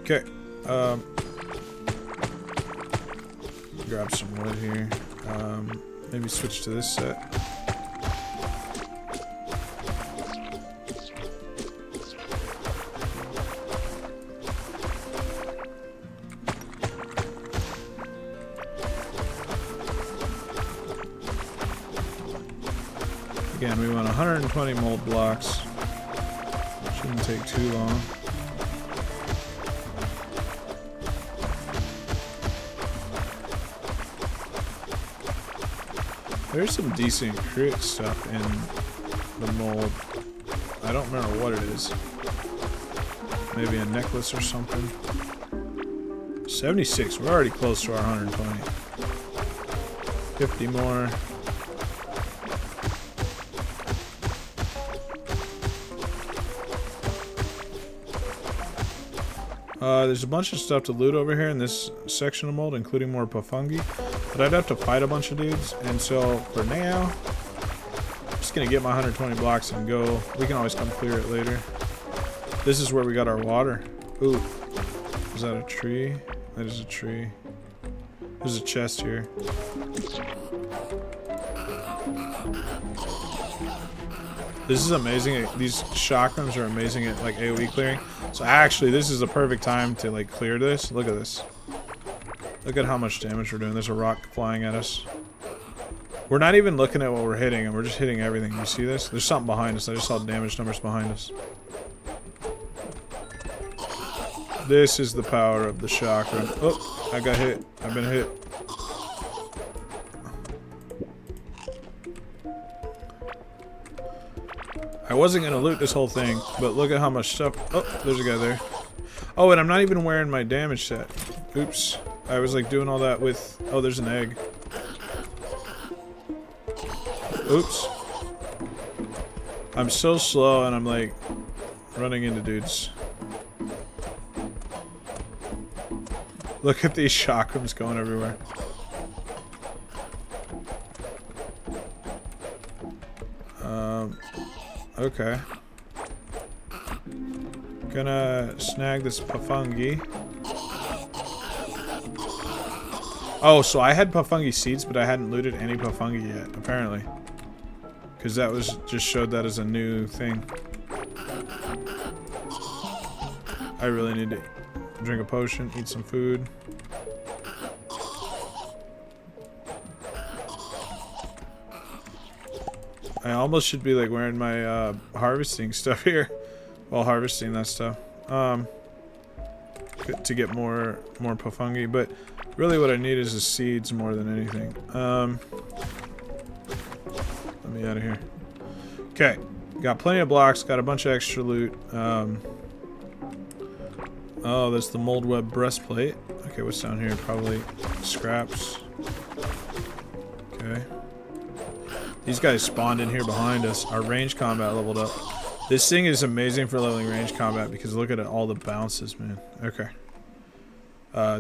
Okay. Grab some wood here. Maybe switch to this set. Again, we want 120 mold blocks. Shouldn't take too long. There's some decent crit stuff in the mold. I don't remember what it is. Maybe a necklace or something. 76. We're already close to our 120. 50 more. There's a bunch of stuff to loot over here in this section of mold, including more Pafungi. But I'd have to fight a bunch of dudes, and so for now, I'm just gonna get my 120 blocks and go. We can always come clear it later. This is where we got our water. Ooh, is that a tree? That is a tree. There's a chest here. This is amazing. These chakrams are amazing at like AoE clearing. So actually, this is the perfect time to like clear this. Look at this. Look at how much damage we're doing. There's a rock flying at us. We're not even looking at what we're hitting, and we're just hitting everything. You see this? There's something behind us. I just saw damage numbers behind us. This is the power of the chakram. Oh, I got hit. I've been hit. I wasn't gonna loot this whole thing, but look at how much stuff. Oh, there's a guy there. Oh, and I'm not even wearing my damage set. Oops. I was like doing all that with. Oh, there's an egg. Oops. I'm so slow and I'm like running into dudes. Look at these chakrams going everywhere. Okay. Gonna snag this Pafungi. Oh, so I had Pafungi seeds, but I hadn't looted any Pafungi yet, apparently. Because that was just showed that as a new thing. I really need to drink a potion, eat some food. I almost should be like wearing my harvesting stuff here while harvesting that stuff. To get more Pafungi, but really what I need is the seeds more than anything. Let me out of here. Okay, got plenty of blocks, got a bunch of extra loot. Oh, there's the mold web breastplate. Okay, what's down here? Probably scraps. Okay. These guys spawned in here behind us. Our range combat leveled up. This thing is amazing for leveling range combat because look at it, all the bounces, man. Okay.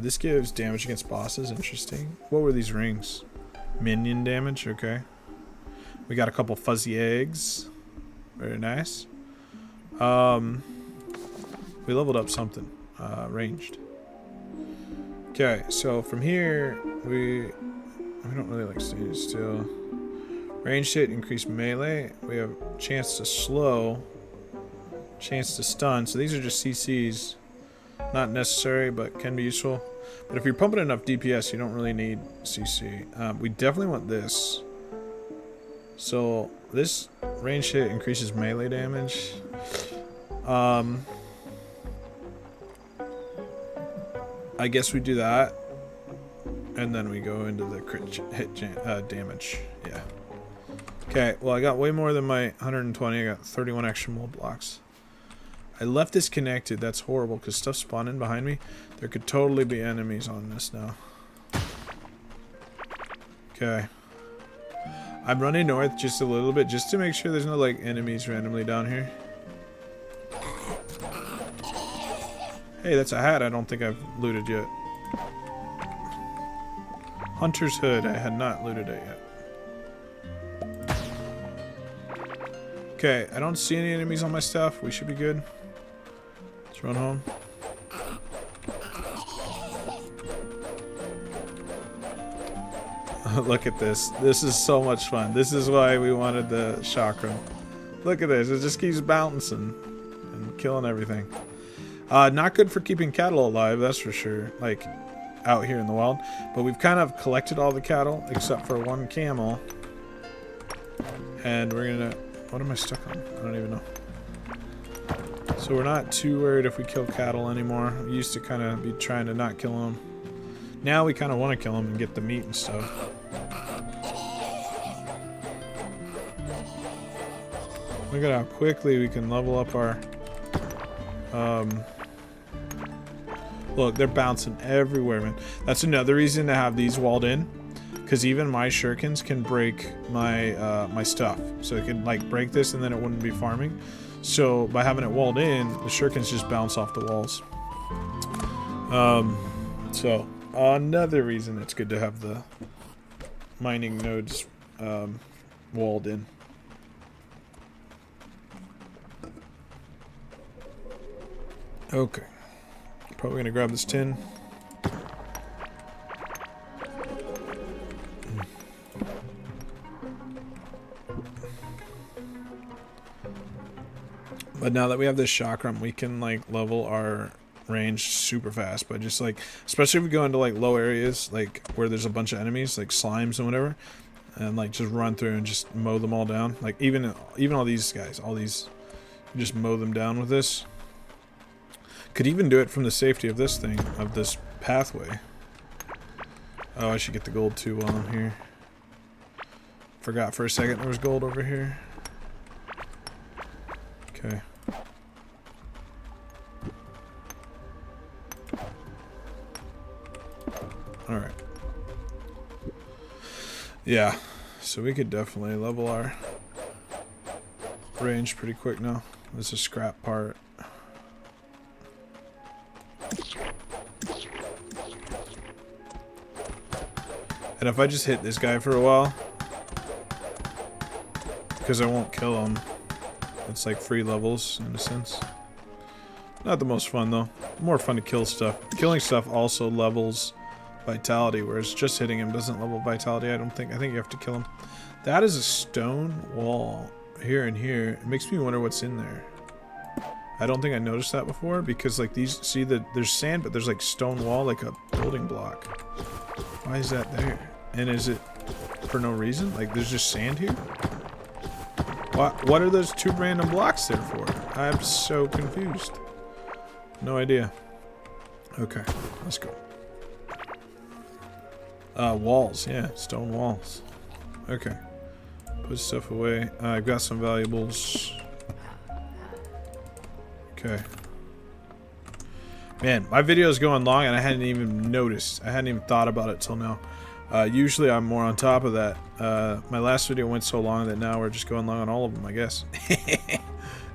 This gives damage against bosses. Interesting. What were these rings? Minion damage. Okay. We got a couple fuzzy eggs. Very nice. We leveled up something. Ranged. Okay, so from here we don't really like staying still. Ranged hit, increase melee. We have chance to slow, chance to stun. So these are just CCs. Not necessary, but can be useful. But if you're pumping enough DPS, you don't really need CC. We definitely want this. So this ranged hit increases melee damage. I guess we do that. And then we go into the crit hit damage. Yeah. Okay, well I got way more than my 120. I got 31 extra mold blocks. I left this connected. That's horrible because stuff spawned in behind me. There could totally be enemies on this now. Okay. I'm running north just a little bit just to make sure there's no like enemies randomly down here. Hey, that's a hat I don't think I've looted yet. Hunter's Hood. I had not looted it yet. Okay, I don't see any enemies on my stuff. We should be good. Let's run home. Look at this. This is so much fun. This is why we wanted the chakram. Look at this. It just keeps bouncing and killing everything. Not good for keeping cattle alive, that's for sure. Like, out here in the wild. But we've kind of collected all the cattle, except for one camel. And we're gonna... What am I stuck on? I don't even know. So we're not too worried if we kill cattle anymore. We used to kind of be trying to not kill them. Now we kind of want to kill them and get the meat and stuff. Look at how quickly we can level up our... Look, they're bouncing everywhere, man. That's another reason to have these walled in. Because even my shurikens can break my my stuff. So it can like break this and then it wouldn't be farming. So by having it walled in, the shurikens just bounce off the walls. So another reason it's good to have the mining nodes walled in. Okay. Probably gonna grab this tin. But now that we have this chakram, we can like level our range super fast by just like, especially if we go into like low areas, like where there's a bunch of enemies, like slimes and whatever, and like just run through and just mow them all down. Like even all these guys, all these, you just mow them down with this. Could even do it from the safety of this thing, of this pathway. Oh, I should get the gold too while I'm here. Forgot for a second there was gold over here. Okay. Alright. Yeah, so we could definitely level our range pretty quick now. This is scrap part. And if I just hit this guy for a while, because I won't kill him, it's like free levels in a sense. Not the most fun though. More fun to kill stuff. Killing stuff also levels vitality, whereas just hitting him doesn't level vitality, I don't think. I think you have to kill him. That is a stone wall here and here. It makes me wonder what's in there. I don't think I noticed that before, because like these, see that there's sand, but there's like stone wall, like a building block. Why is that there? And is it for no reason? Like there's just sand here? What are those two random blocks there for? I'm so confused. No idea. Okay, let's go. Walls, yeah, stone walls. Okay. Put stuff away. I've got some valuables. Okay. Man, my video is going long and I hadn't even noticed. I hadn't even thought about it till now. Usually I'm more on top of that. My last video went so long that now we're just going long on all of them, I guess.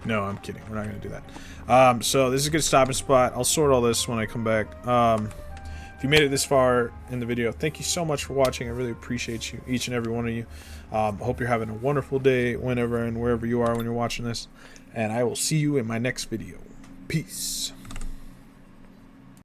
No, I'm kidding. We're not going to do that. So this is a good stopping spot. I'll sort all this when I come back. If you made it this far in the video, thank you so much for watching. I really appreciate you, each and every one of you. I hope you're having a wonderful day whenever and wherever you are when you're watching this. And I will see you in my next video. Peace.